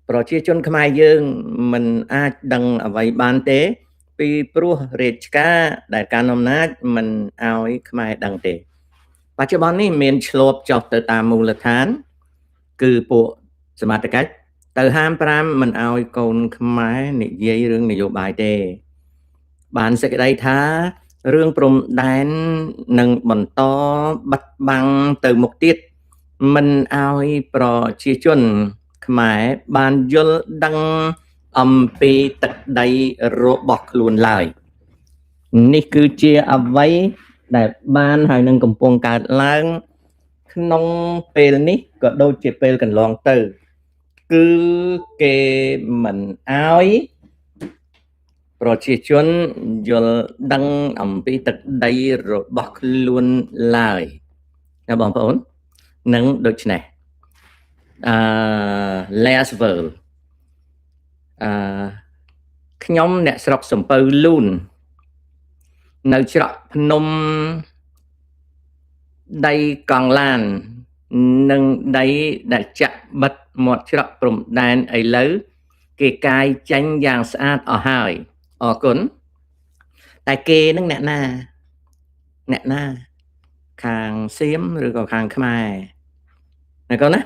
ប្រជាជនខ្មែរយើងមិនអាចដឹងអ្វីបានទេពីព្រោះរាជការដែលកាន់អំណាចមិនឲ្យខ្មែរដឹងទេបច្ចុប្បន្ននេះមានឆ្លប់ចុះទៅតាមមូលដ្ឋានគឺពួកសមត្ថកិច្ចទៅហាម5មិនឲ្យកូនខ្មែរនិយាយរឿងនយោបាយទេបានសេចក្តីថារឿងព្រំដែននឹងបន្តបិទបាំងទៅមុខទៀតមិនឲ្យប្រជាជនខ្មែរបានយល់ដឹងអំពីទឹកដីរបស់ខ្លួនឡើយនេះគឺជាអ្វីដែលបានហើយនឹងកំពុងកើតឡើងក្នុងពេលនេះក៏ដូចជាពេលកន្លងទៅគឺគេមិនឲ្យប្រជាជនយល់ដឹងអំពីទឹកដីរបស់ខ្លួនឡើយណាបងប្អូននឹងដូច្នេះLesvel ខ្ញុំអ្នកស្រុកសំពៅលូននៅច្រកភ្នំដីកង់ឡាននិងដីដែលចាក់បិទមាត់ច្រកព្រំដែនឥឡូវគេកាយចាញ់យ៉ាងស្អាតអស់ហើយអរគុណតែគេនឹងអ្នកណាខាងសៀមឬក៏ខាងខ្មែរណាកូនណា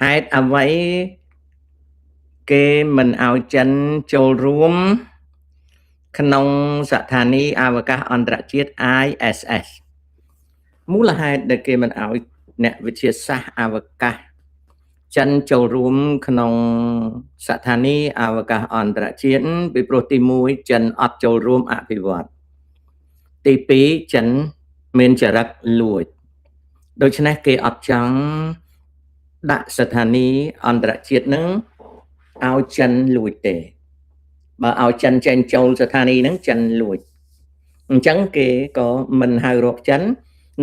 ហេតុអ្វីគេមិនឲ្យចិនចូលរួមក្នុងស្ថានីយ៍អវកាសអន្តរជាតិ ISS មូលហេតុដែលគេមិនឲ្យអ្នកវិទ្យាសាស្ត្រអវកាសចិនចូលរួមក្នុងស្ថានីយ៍អវកាសអន្តរជាតិពីព្រោះទី1ចិនអត់ចូលរួមអភិវឌ្ឍទី2ចិនមានចរិតលួចដូច្នេះគេអត់ចង់ដាក់ស្ថានីយ៍អន្តរជាតិនឹងឲ្យចិនលួចទេបើឲ្យចិនចេញចូលស្ថានីយ៍ហ្នឹងចិនលួចអញ្ចឹងគេក៏មិនហៅរកចិន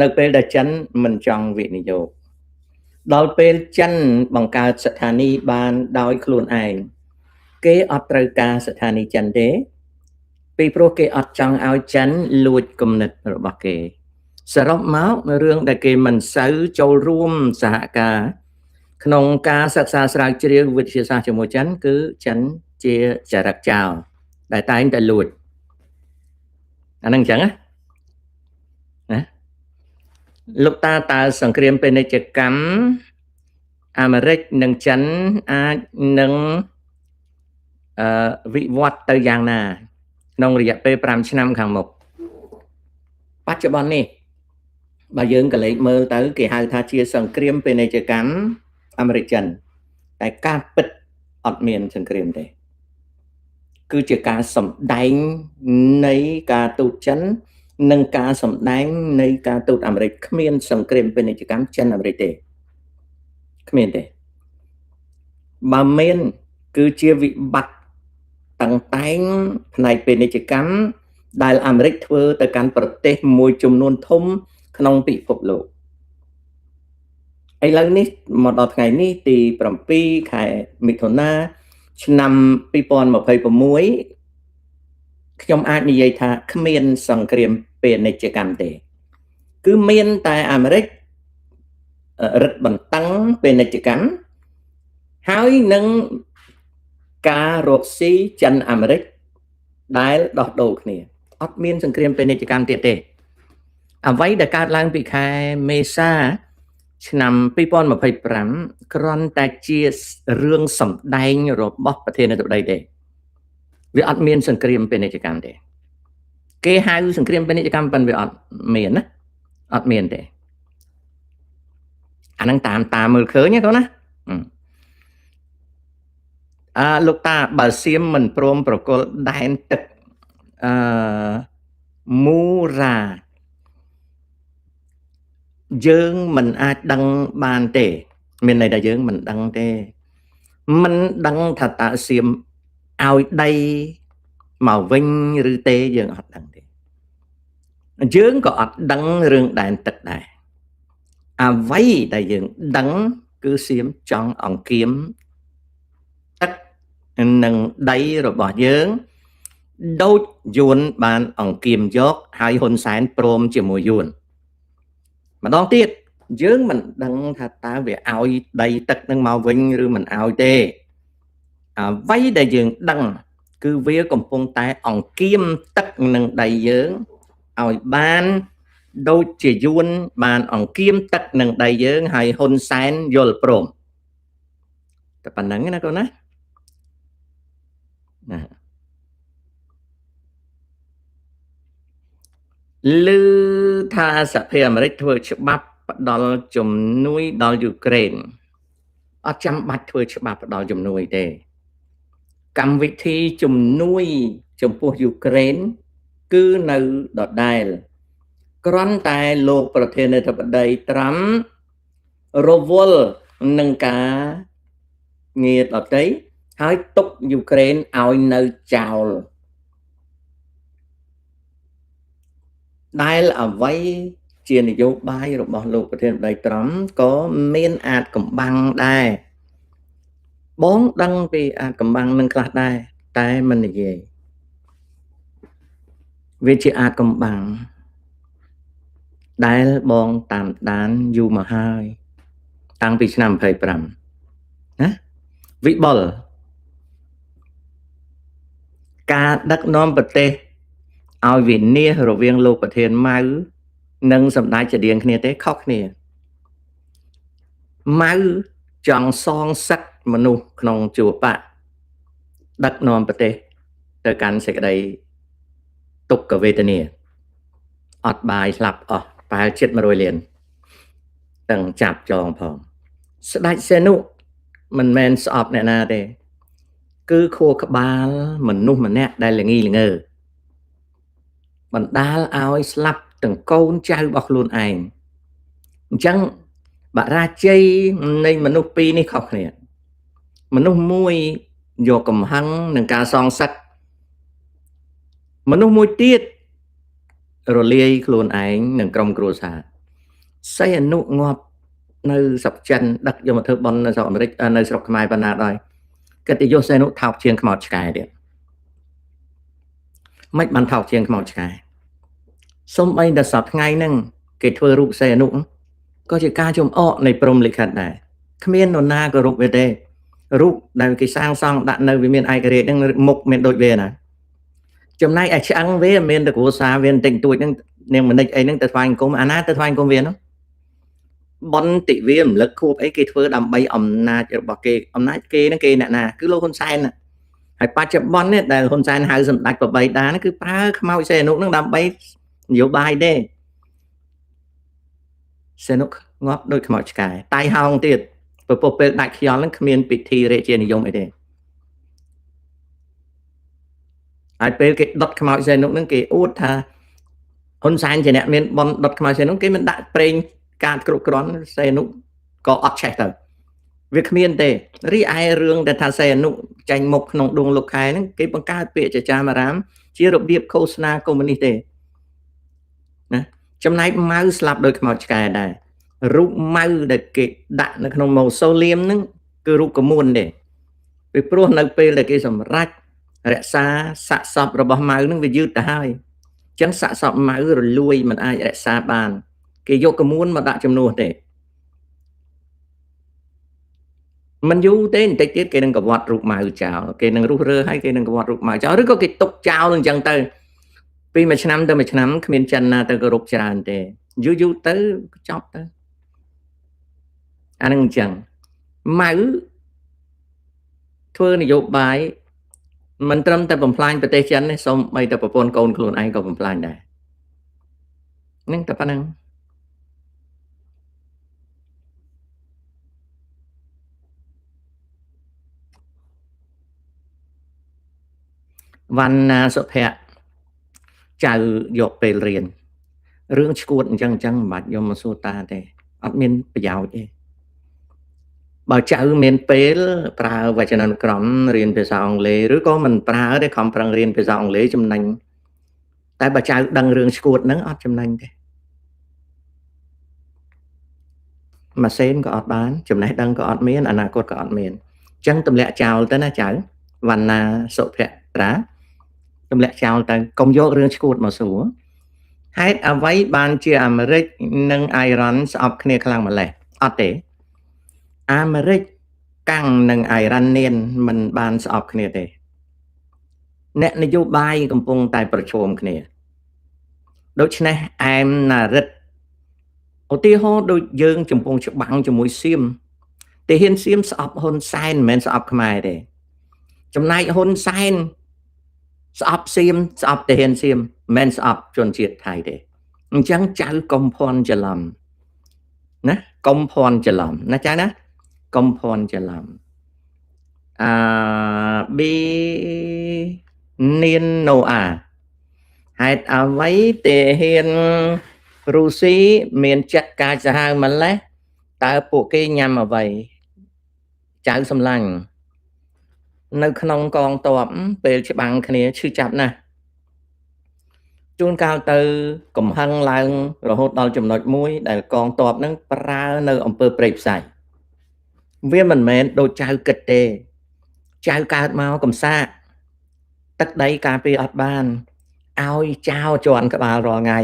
នៅពេលដែលចិនមិនចង់វិនិយោគដល់ពេលចិនបង្កើតស្ថានីយ៍បានដោយខ្លួនឯងគេអត់ត្រូវការស្ថានីយ៍ចិនទេពីព្រោះគេអត់ចង់ឲ្យចិនលួចគំនិតរបស់គេសរុបមករឿងដែលគេមិនសូវចូលរួមសហការក្នុងការសិក្សាស្រាវជ្រាវវិទ្យាសាស្ត្រជាមួយចិនគឺចិនជាចរិតចោលដែលតែងតែលួចអាហ្នឹងអញ្ចឹងណាលោកតាតើសង្គ្រាមពាណិជ្ជកម្មអាមេរិកនិងចិនអាចនឹងវិវត្តទៅយ៉ាងណាក្នុងរយៈពេល5ឆ្នាំខាងមុខបច្ចុប្បន្ននេះបើយើងក៏លេខមើលទៅគេហៅថាជាសង្គ្រាមពាណិជ្ជកម្មអាមេរិកចិនតែការពិតអត់មានសង្គ្រាមទេគឺជាការសម្ដែងនៃការទូតចិននិងការសម្ដែងនៃការទូតអាមេរិកគ្មានសង្គ្រាមពាណិជ្ជកម្មចិនអាមេរិកទេគ្មានទេបើមានគឺជាវិបត្តិតាំងតែងផ្នែកពាណិជ្ជកម្មដែលអាមេរិកធ្វើទៅកាន់ប្រទេសមួយចំនួនធំក្នុងពិភពលោកឥឡូវនេះមកដល់ថ្ងៃនេះទី7ខែមិថុនាឆ្នាំ2026ខ្ញុំអាចនិយាយថាគ្មានសង្គ្រាមពាណិជ្ជកម្មទេគឺមានតែអាមេរិករឹតបន្តឹងពាណិជ្ជកម្មហើយនឹងការរកស៊ីចិនអាមេរិកដែលដោះដូរគ្នាអត់មានសង្គ្រាមពាណិជ្ជកម្មទៀតទេអ្វីដែលកើតឡើងពីខែមេសាឆ្នាំ2025គ្រាន់តែជារឿងសម្ដែងរបស់ប្រធានាធិបតីទេវាអត់មានសង្គ្រាមពាណិជ្ជកម្មទេគេហៅសង្គ្រាមពាណិជ្ជកម្មប៉ុន្តែវាអត់មានណាអត់មានទេអាហ្នឹងតាមមើលឃើញណាកូនណាលោកតាបើសៀមមិនព្រមប្រគល់ដែនទឹកមូរ៉ាយើងមិនអាចដឹងបានទេមានន័យថាយើងមិនដឹងទេមិនដឹងថាតើសៀមឲ្យដីមកវិញឬទេយើងអត់ដឹងទេយើងក៏អត់ដឹងរឿងដែនទឹកដែរអ្វីដែលយើងដឹងគឺសៀមចង់អង្គាមទឹកនិងដីរបស់យើងដូចយួនបានអង្គាមយកហើយហ៊ុនសែនព្រមជាមួយយួនម្ដងទៀត យើងមិនដឹងថាតើវាឲ្យដីទឹកនឹងមកវិញឬមិនឲ្យទេអ្វីដែលយើងដឹងគឺវាកំពុងតែអង្គៀមទឹកនឹងដីយើងឲ្យបានដូចជាយួនបានអង្គៀមទឹកនឹងដីយើងហើយហ៊ុនសែនយល់ព្រមតែប៉ុណ្្នឹងណាកូនណាឮថាសហភាពអាមេរិកធ្វើច្បាប់ផ្ដល់ជំនួយដល់យូក្រែនអត់ចាំបាច់ធ្វើច្បាប់ផ្ដល់ជំនួយទេកម្មវិធីជំនួយចំពោះយូក្រែនគឺនៅដដែលគ្រាន់តែលោកប្រធានាធិបតីត្រាំរវល់នឹងការងារដទៃហើយទុកយូក្រែនឲ្យនៅចោលដែលអ្វីជានយោបាយរបស់លោកប្រធានាធិបតីត្រាំក៏មានអាចកំបាំងដែរបងដឹងពីអាចកំបាំងនឹងខ្លះដែរតែមិននិយាយវាជាអាចកំបាំងដែលបងតាមដានយូរមកហើយតាំងពីឆ្នាំ25ណាវិបុលការដឹកនាំប្រទេសឲ្យវិនាសរវាងលោកប្រធានម៉ៅនិងសម្ដេចជាដៀងគ្នាទេខុសគ្នាម៉ៅចង់សងសឹកមនុស្សក្នុងជួបៈដឹកនាំប្រទេសទៅកាន់សេចក្តីទុក្ខវេទនាអត់បាយស្លាប់អស់ប្រហែលជិត100លានទាំងចាប់ចងផងស្ដេចសេនុមិនមែនស្អប់អ្នកណាទេគឺខួរក្បាលមនុស្សម្នាក់ដែលល្ងីល្ងើបណ្ដាលឲ្យស្លាប់ទាំងកូនចៅរបស់ខ្លួនឯងអញ្ចឹងបរាជ័យនៃមនុស្សពីរនេះខុសគ្នាមនុស្សមួយយកកំហឹងនឹងការសងសឹកមនុស្សមួយទៀតរលាយខ្លួនឯងនឹងក្រុមគ្រួសារសីហនុងាប់នៅស្រុកចិនដឹកយកមកធ្វើបន់នៅស្រុកអាមេរិកនៅស្រុកខ្មែរបណ្ណាដែរកិត្តិយសសីហនុថោកជាងខ្មោចឆ្កែទៀតមិនបានថោកជាងខ្មោចឆ្កែសូម្បីតែសប្តាហ៍ថ្ងៃហ្នឹងគេធ្វើរូបសីហនុក៏ជាការចំអកនៃព្រហ្មលិខិតដែរគ្មាននរណាគោរពវាទេរូបដែលគេសាងសង់ដាក់នៅវាមានឯករាជ្យហ្នឹងមុខមានដូចវាណាចំណែកឯឆ្អឹងវាមានតែគ្រួសារវាបន្តិចតួចហ្នឹងនាងមនិចអីហ្នឹងទៅថ្វាយអង្គមអាណាទៅថ្វាយអង្គមវានោះបនតិវារំលឹកខួបអីគេធ្វើដើម្បីអំណាចរបស់គេអំណាចគេហ្នឹងគេអ្នកណាគឺលោកហ៊ុនសែនណាហើយបច្ចុប្បន្ននេះដែលហ៊ុនសែនហៅសម្ដេចប្របីតាហ្នឹងគឺប្រើខ្មោចសីហនុហ្នឹងដើម្បីនយោបាយទេសីហនុងាប់ដូចខ្មោចឆ្កែតៃហោងទៀតពពពេលដាច់ខ្យល់ហ្នឹងគ្មានពិធីរាជានិយមអីទេហើយពេលគេដុតខ្មោចសីហនុហ្នឹងគេអួតថាហ៊ុនសែនជាអ្នកមានបនដុតខ្មោចសីហនុគេមិនដាក់ប្រេងការគ្រប់គ្រាន់សីហនុក៏អត់ឆេះទៅវាគ្មានទេរីឯរឿងដែលថាសីហនុចាញ់មុខក្នុងដួងលោកខែហ្នឹងគេបង្កើតពាក្យចចាមអារាមជារបៀបឃោសនាកុម្មុយនីសទេណាចំណែកម៉ៅស្លាប់ដោយខ្មោចឆ្កែដែររូបម៉ៅដែលគេដាក់នៅក្នុងម៉ូសូលៀមហ្នឹងគឺរូបកមួនទេពីព្រោះនៅពេលដែលគេសម្រេចរក្សាសាកសពរបស់ម៉ៅហ្នឹងវាយឺតទៅហើយអញ្ចឹងសាកសពម៉ៅរលួយមិនអាចរក្សាបានគេយកកមួនមកដាក់ជំនួសទេមិនយូរទេបន្តិចទៀតគេនឹងកវត្តរូបម៉ៅចោលគេនឹងរុះរើហើយគេនឹងកវត្តរូបម៉ៅចោលឬក៏គេទុកចោលអញ្ចឹងទៅពីមួយឆ្នាំទៅមួយឆ្នាំគ្មានចិនណាទៅគោរពច្រើនទេយូរទៅចប់ទៅអានឹងអញ្ចឹងម៉ៅធ្វើនយោបាយមិនត្រឹមតែបំផ្លាញប្រទេសចិនទេសូម្បីតែប្រពន្ធកូនខ្លួនឯងក៏បំផ្លាញដែរនឹងតែប៉ុណ្្នឹងវណ្ណាសុភ័ក្រចៅយកពេលរៀនរឿងឈួតអញ្ចឹងមិនបាច់យកមកសួរតាទេអត់មានប្រយោជន៍ទេបើចៅមានពេលប្រើវចនានុក្រមរៀនភាសាអង់គ្លេសឬក៏មិនប្រើទេខំប្រឹងរៀនភាសាអង់គ្លេសចំណេញតែបើចៅដឹងរឿងឈួតហ្នឹងអត់ចំណេញទេម៉ាស៊ីនក៏អត់បានចំណេះដឹងក៏អត់មានអនាគតក៏អត់មានអញ្ចឹងទម្លាក់ចោលទៅណាចៅវណ្ណាសុភ័ត្រាទម្លាក់ចោលទៅកុំយករឿងឈួតមកសួរ ហេតុអ្វីបានជាអាមេរិកនិងអ៊ីរ៉ាន់ស្អប់គ្នាខ្លាំងម្ល៉េះអត់ទេអាមេរិកកាំងនិងអ៊ីរ៉ាននានមិនបានស្អប់គ្នាទេអ្នកនយោបាយកំពុងតែប្រឈមគ្នាដូច្នេះអែមណារិទ្ធឧទាហរណ៍ដូចយើងកំពុងច្បាំងជាមួយសៀមទាហានសៀមស្អប់ហ៊ុនសែនមិនមែនស្អប់ខ្មែរទេចំណែកហ៊ុនសែនស្អប់សៀមស្អប់ទាហានសៀមមិនមែនស្អប់ជនជាតិថៃទេអញ្ចឹងចៅកុំភ័ន្តច្រឡំណាកុំភ័ន្តច្រឡំណាចៅណាកុំភ័ន្តច្រឡំប៊ីនានណូអាហេតុអ្វីទាហានរុស្ស៊ីមានចិត្តកាចសាហាវម្ល៉េះតើពួកគេញ៉ាំអ្វីចៅសម្លាញ់នៅក្នុងកងទ័ពពេលច្បាំងគ្នាឈឺចាប់ណាស់ជួនកាលទៅកំហឹងឡើងរហូតដល់ចំណុចមួយដែលកងទ័ពនឹងប្រើនៅអំពើព្រៃផ្សៃវាមិនមែនដូចចៅគិតទេចៅកើតមកកំសាកទឹកដីការពារអត់បានឲ្យចោលជន់ក្បាលរាល់ថ្ងៃ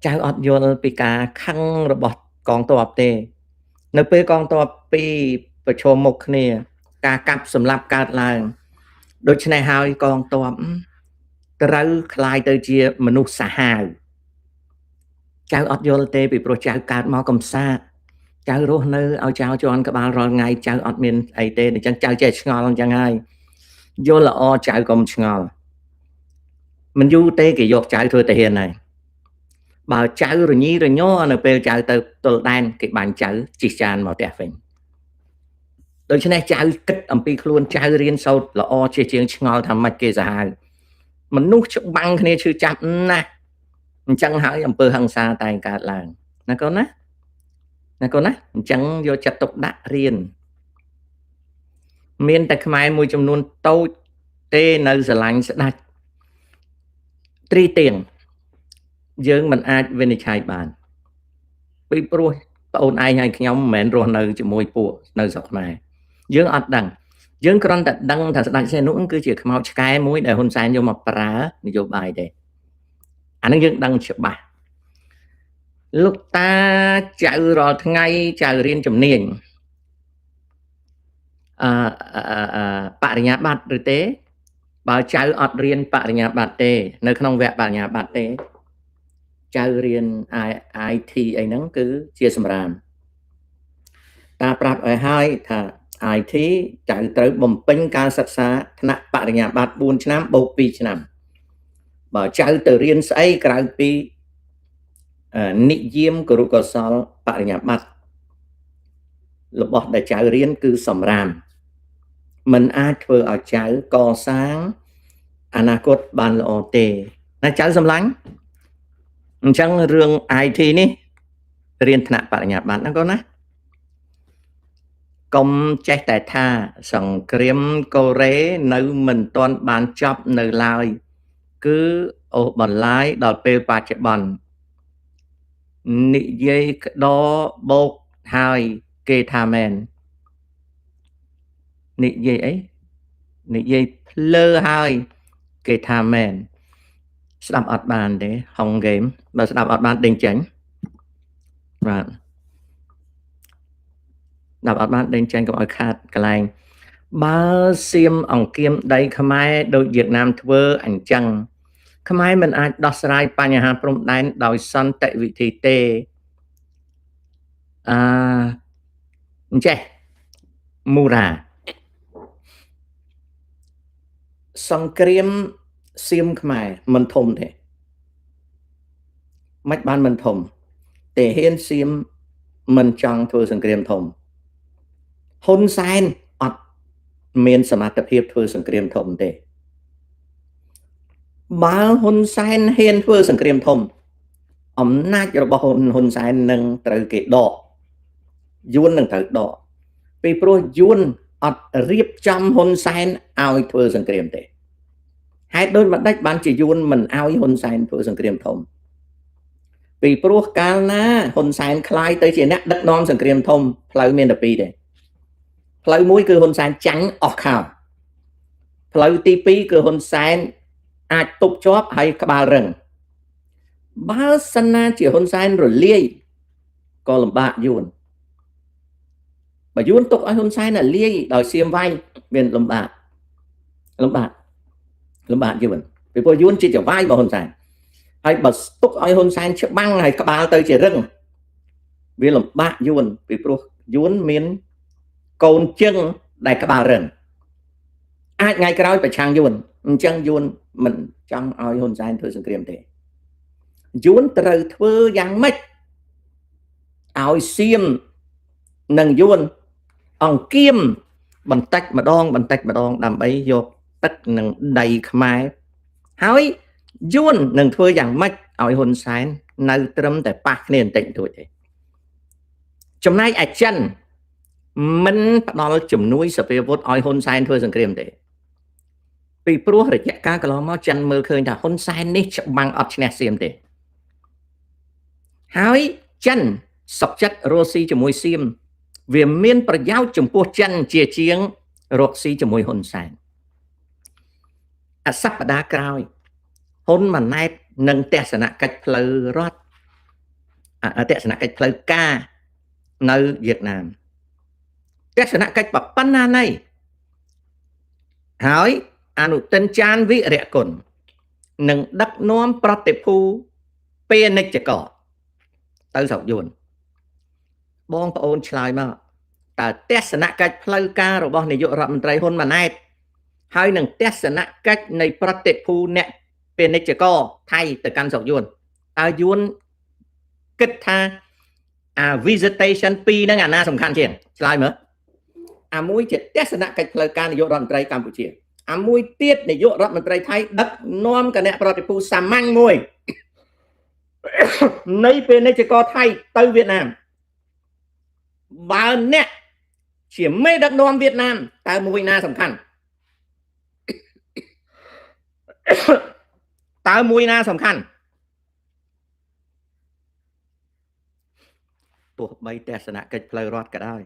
ចៅអត់យល់ពីការខឹងរបស់កងទ័ពទេនៅពេលកងទ័ពពីរប្រឈមមុខគ្នាការកាប់សម្លាប់កើតឡើងដូច្នេះហើយកងទ័ពត្រូវคล้ายទៅជាមនុស្សសាហាវចៅអត់យល់ទេពីព្រោះចៅកើតមកកំសាកចៅរស់នៅឲ្យចៅជន់ក្បាលរាល់ថ្ងៃចៅអត់មានអីទេអញ្ចឹងចៅចេះឆ្ងល់អញ្ចឹងហើយយល់ល្អចៅកុំឆ្ងល់មិនយូរទេគេយកចៅធ្វើទាហានហើយបើចៅរញីរញ័រនៅពេលចៅទៅទល់ដែនគេបាញ់ចៅជិះចានមកផ្ទះវិញដូច្នេះចៅគិតអំពីខ្លួនចៅរៀនសូត្រល្អជាជាងឆ្ងល់ថាម៉េចគេសាហាវមនុស្សច្បាំងគ្នាឈឺចាប់ណាស់អញ្ចឹងហើយអំពើហិង្សាតែងកើតឡើងណាកូនណាអញ្ចឹងយកចិត្តទុកដាក់រៀនមានតែខ្មែរមួយចំនួនតូចទេនៅស្រឡាញ់ស្ដាច់ទ្រីទៀងយើងមិនអាចវិនិច្ឆ័យបានពីព្រោះបងអូនឯងហើយខ្ញុំមិនមែនរស់នៅជាមួយពួកនៅស្រុកខ្មែរយើងអត់ដឹងយើងគ្រាន់តែដឹងថាស្ដេចសីហនុគឺជាខ្មោចឆ្កែមួយដែលហ៊ុនសែនយកមកប្រើនយោបាយទេអានឹងយើងដឹងច្បាស់លោកតាចៅរាល់ថ្ងៃចៅរៀនជំនាញបរិញ្ញាបត្រឬទេបើចៅអត់រៀនបរិញ្ញាបត្រទេនៅក្នុងវគ្គបរិញ្ញាបត្រទេចៅរៀន IT អីហ្នឹងគឺជាសម្រាមតាប្រាប់ឲ្យហើយថា IT ចៅត្រូវបំពេញការសិក្សាថ្នាក់បរិញ្ញាបត្រ4ឆ្នាំបូក2ឆ្នាំបើចៅទៅរៀនស្អីក្រៅពីនិយាមគរុកោសលបរិញ្ញាបត្ររបស់ដែលចៅរៀនគឺសម្រាមមិនអាចធ្វើឲ្យចៅកសាងអនាគតបានល្អទេណាចៅសម្លាញ់អញ្ចឹងរឿង IT នេះរៀនថ្នាក់បរិញ្ញាបត្រណាកូនណាកុំចេះតែថាសង្គ្រាមកូរ៉េនៅមិនទាន់បានចប់នៅឡើយគឺអូសបន្លាយដល់ពេលបច្ចុប្បន្ននិយាយក្តរបោកហើយគេថាមែននិយាយអីនិយាយភ្លើហើយគេថាមែនស្ដាប់អត់បានទេហុងហ្គេមបើស្ដាប់អត់បានដេញចេញបាទដល់អត់បានដេញចេញកុំឲ្យខាតកន្លែងបើសៀមអង្គាមដីខ្មែរដូចវៀតណាមធ្វើអញ្ចឹងខ្មែរមិនអាចដោះស្រាយបញ្ហាព្រំដែនដោយសន្តិវិធីទេអញ្ចេះមូរ៉ាសង្គ្រាមសៀមខ្មែរមិនធំទេមិនបានមិនធំតែហ៊ានសៀមមិនចង់ធ្វើសង្គ្រាមធំហ៊ុនសែនអត់មានសមត្ថភាពធ្វើសង្គ្រាមធំទេបើហ៊ុនសែនហ៊ានធ្វើសង្គ្រាមធំអំណាចរបស់ហ៊ុនសែននឹងត្រូវគេដកយួននឹងត្រូវដកពីព្រោះយួនអត់រៀបចំហ៊ុនសែនឲ្យធ្វើសង្គ្រាមទេហេតុដូចម្ដេចបានជាយួនមិនឲ្យហ៊ុនសែនធ្វើសង្គ្រាមធំពីព្រោះកាលណាហ៊ុនសែនคล้ายទៅជាអ្នកដឹកនាំសង្គ្រាមធំផ្លូវមានតែពីរទេផ្លូវមួយគឺហ៊ុនសែនចាញ់អស់ខោផ្លូវទី2គឺហ៊ុនសែនអាចទប់ជាប់ហើយក្បាលរឹង បើសិនណាជាហ៊ុនសែនរលាយក៏លំបាកយួនបើយួនទុកឲ្យហ៊ុនសែនលាយដោយសៀមវាយមានលំបាកយួនពីព្រោះយួនជាចវាយរបស់ហ៊ុនសែនហើយបើទុកឲ្យហ៊ុនសែនច្បាំងហើយក្បាលទៅជារឹងវាលំបាកយួនពីព្រោះយួនមានកូនជឹងដែលក្បាលរឹងអាចថ្ងៃក្រោយប្រឆាំងយួនអញ្ចឹងយួនមិនចង់ឲ្យហ៊ុនសែនធ្វើសង្គ្រាមទេយួនត្រូវធ្វើយ៉ាងម៉េចឲ្យសៀមនិងយួនអង្គៀមបន្តិចម្ដងដើម្បីយកទឹកនិងដីខ្មែរហើយយួននឹងធ្វើយ៉ាងម៉េចឲ្យហ៊ុនសែននៅត្រឹមតែប៉ះគ្នាបន្តិចបន្តួចទេចំណែកឯចិនមិនផ្ដល់ជំនួយសព្វាវុធឲ្យហ៊ុនសែនធ្វើសង្គ្រាមទេពីព្រោះរយៈកាលកន្លងមកចិនមើលឃើញថាហ៊ុនសែននេះច្បាំងអត់ឈ្នះសៀមទេហើយចិនសុកចិត្តរស់ស៊ីជាមួយសៀមវាមានប្រយោជន៍ចំពោះចិនជាងរកស៊ីជាមួយហ៊ុនសែនសប្តាហ៍ក្រោយហ៊ុនម៉ាណែតនឹងទស្សនកិច្ចផ្លូវរដ្ឋទស្សនកិច្ចផ្លូវការនៅវៀតណាមទស្សនកិច្ចប៉ុណ្ណាណីហើយអនុទិនចានវិរៈគុណនឹងដឹកនាំប្រតិភូពាណិជ្ជករទៅស្រុកយួនបងប្អូនឆ្លើយមកតើទស្សនកិច្ចផ្លូវការរបស់នាយករដ្ឋមន្ត្រីហ៊ុនម៉ាណែតហើយនឹងទស្សនកិច្ចនៃប្រតិភូអ្នកពាណិជ្ជករថៃទៅកាន់ស្រុកយួនតើយួនគិតថាvisitation 2ហ្នឹងអាណាសំខាន់ជាងឆ្លើយមើលអាមួយជាទស្សនកិច្ចផ្លូវការនាយករដ្ឋមន្ត្រីកម្ពុជាអាមួយទៀតនាយករដ្ឋមន្ត្រីថៃដឹកនាំគណៈប្រតិភូសាមញ្ញមួយនៃពាណិជ្ជករថៃទៅវៀតណាមបើអ្នកជាមេដឹកនាំវៀតណាមតើមួយណាសំខាន់តើមួយណាសំខាន់ទោះបីទស្សនកិច្ចផ្លូវរដ្ឋក៏ដោយ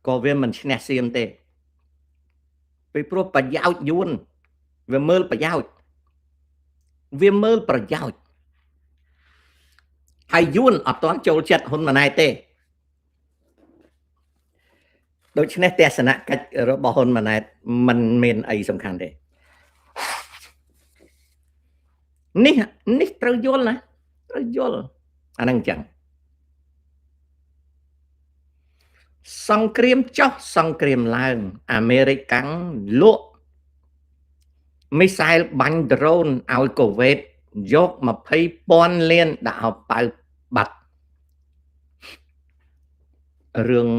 ក៏វាមិនឈ្នះសៀមទេពីព្រោះប្រយោជន៍យួនវាមើលប្រយោជន៍ហើយយួនអត់ទាន់ចូលចិត្តហ៊ុនម៉ាណែតទេដូច្នេះទស្សនកិច្ចរបស់ហ៊ុនម៉ាណែតមិនមានអីសំខាន់ទេនេះត្រូវយល់ណាត្រូវយល់អាហ្នឹងអញ្ចឹងសង្គ្រាមចុះសង្គ្រាមឡើងអាមេរិកកាំងលក់មីសែលបាញ់ដ្រូនឲ្យកូវេតយក 20,000 លានដាក់ឲ្យប៉ៅបាត់រឿង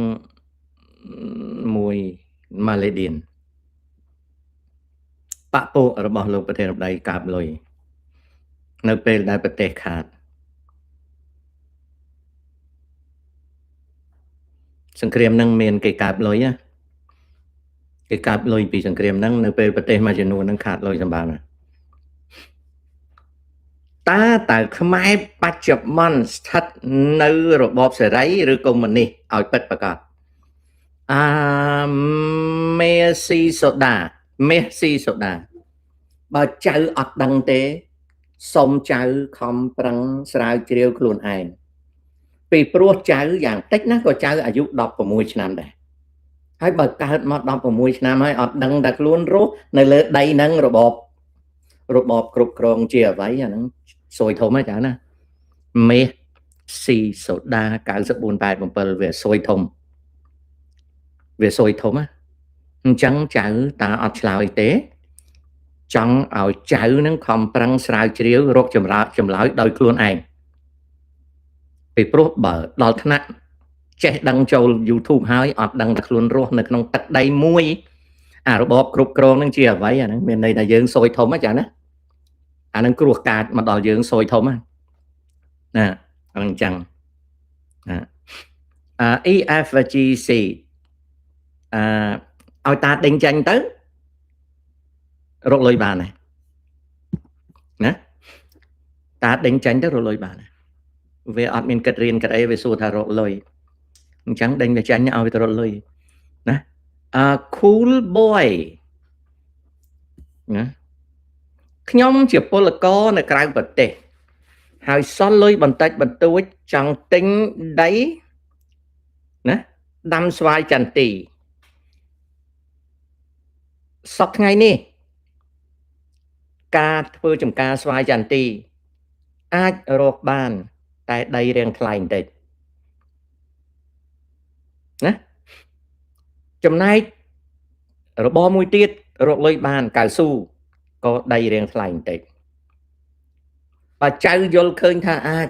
មួយម៉ាឡេឌៀនបពពួករបស់លោកប្រធានាធិបតីកាបលុយនៅពេលដែលប្រទេសខាតសង្គ្រាមហ្នឹងមានគេកាបលុយណាគេកាបលុយពីសង្គ្រាមហ្នឹងនៅពេលប្រទេសមួយចំនួនហ្នឹងខាតលុយសម្បើមតើខ្មែរបច្ចុប្បន្នស្ថិតនៅរបបសេរីឬកុម្មុយនីសឲ្យពិតប្រាកដមេស៊ីសូដាបើចៅអត់ដឹងទេសុំចៅខំប្រឹងស្រាវជ្រាវខ្លួនឯងពីព្រោះចៅយ៉ាងតិចណាក៏ចៅអាយុ16ឆ្នាំដែរហើយបើកើតមក16ឆ្នាំហើយអត់ដឹងតែខ្លួនរស់នៅលើដីហ្នឹងរបបគ្រប់គ្រងជាអ្វីអាហ្នឹងសួយធំហ្នឹងចាណាមេស៊ីសូដា9487វាសួយធំណាអញ្ចឹងចៅតាអត់ឆ្លើយទេចង់ឲ្យចៅនឹងខំប្រឹងស្រាវជ្រាវរកចម្លើយដោយខ្លួនឯងពីព្រោះបើដល់ថ្នាក់ចេះដឹងចូល YouTube ហើយអត់ដឹងតែខ្លួនរស់នៅក្នុងទឹកដីមួយអារបបគ្រប់គ្រងនឹងជាអ្វីអាហ្នឹងមានន័យថាយើងសួយធំហ្នឹងចាណាអាហ្នឹងគ្រោះកាចមកដល់យើងសួយធំណាអាហ្នឹងអញ្ចឹងEFGC ឲ្យតាដេញចាញ់ទៅរកលុយបានណាតាដេញចាញ់ទៅរកលុយបានវាអត់មានគិតរៀនគិតអីវាសួរថារកលុយអញ្ចឹងដេញវាចាញ់ឲ្យវាទៅរកលុយណា cool boy ណា ខ្ញុំជាពលករនៅក្រៅប្រទេសហើយសល់លុយបន្តិចបន្តួចចង់ទិញដីណាដាំស្វាយចន្ទីសប្តាហ៍ថ្ងៃនេះការធ្វើចំការស្វាយចន្ទីអាចរកបានតែដីរាងថ្លៃបន្តិចណាចំណែករបរមួយទៀតរកលុយបានកៅស៊ូក៏ដីរាងថ្លៃបន្តិចបើចៅយល់ឃើញថាអាច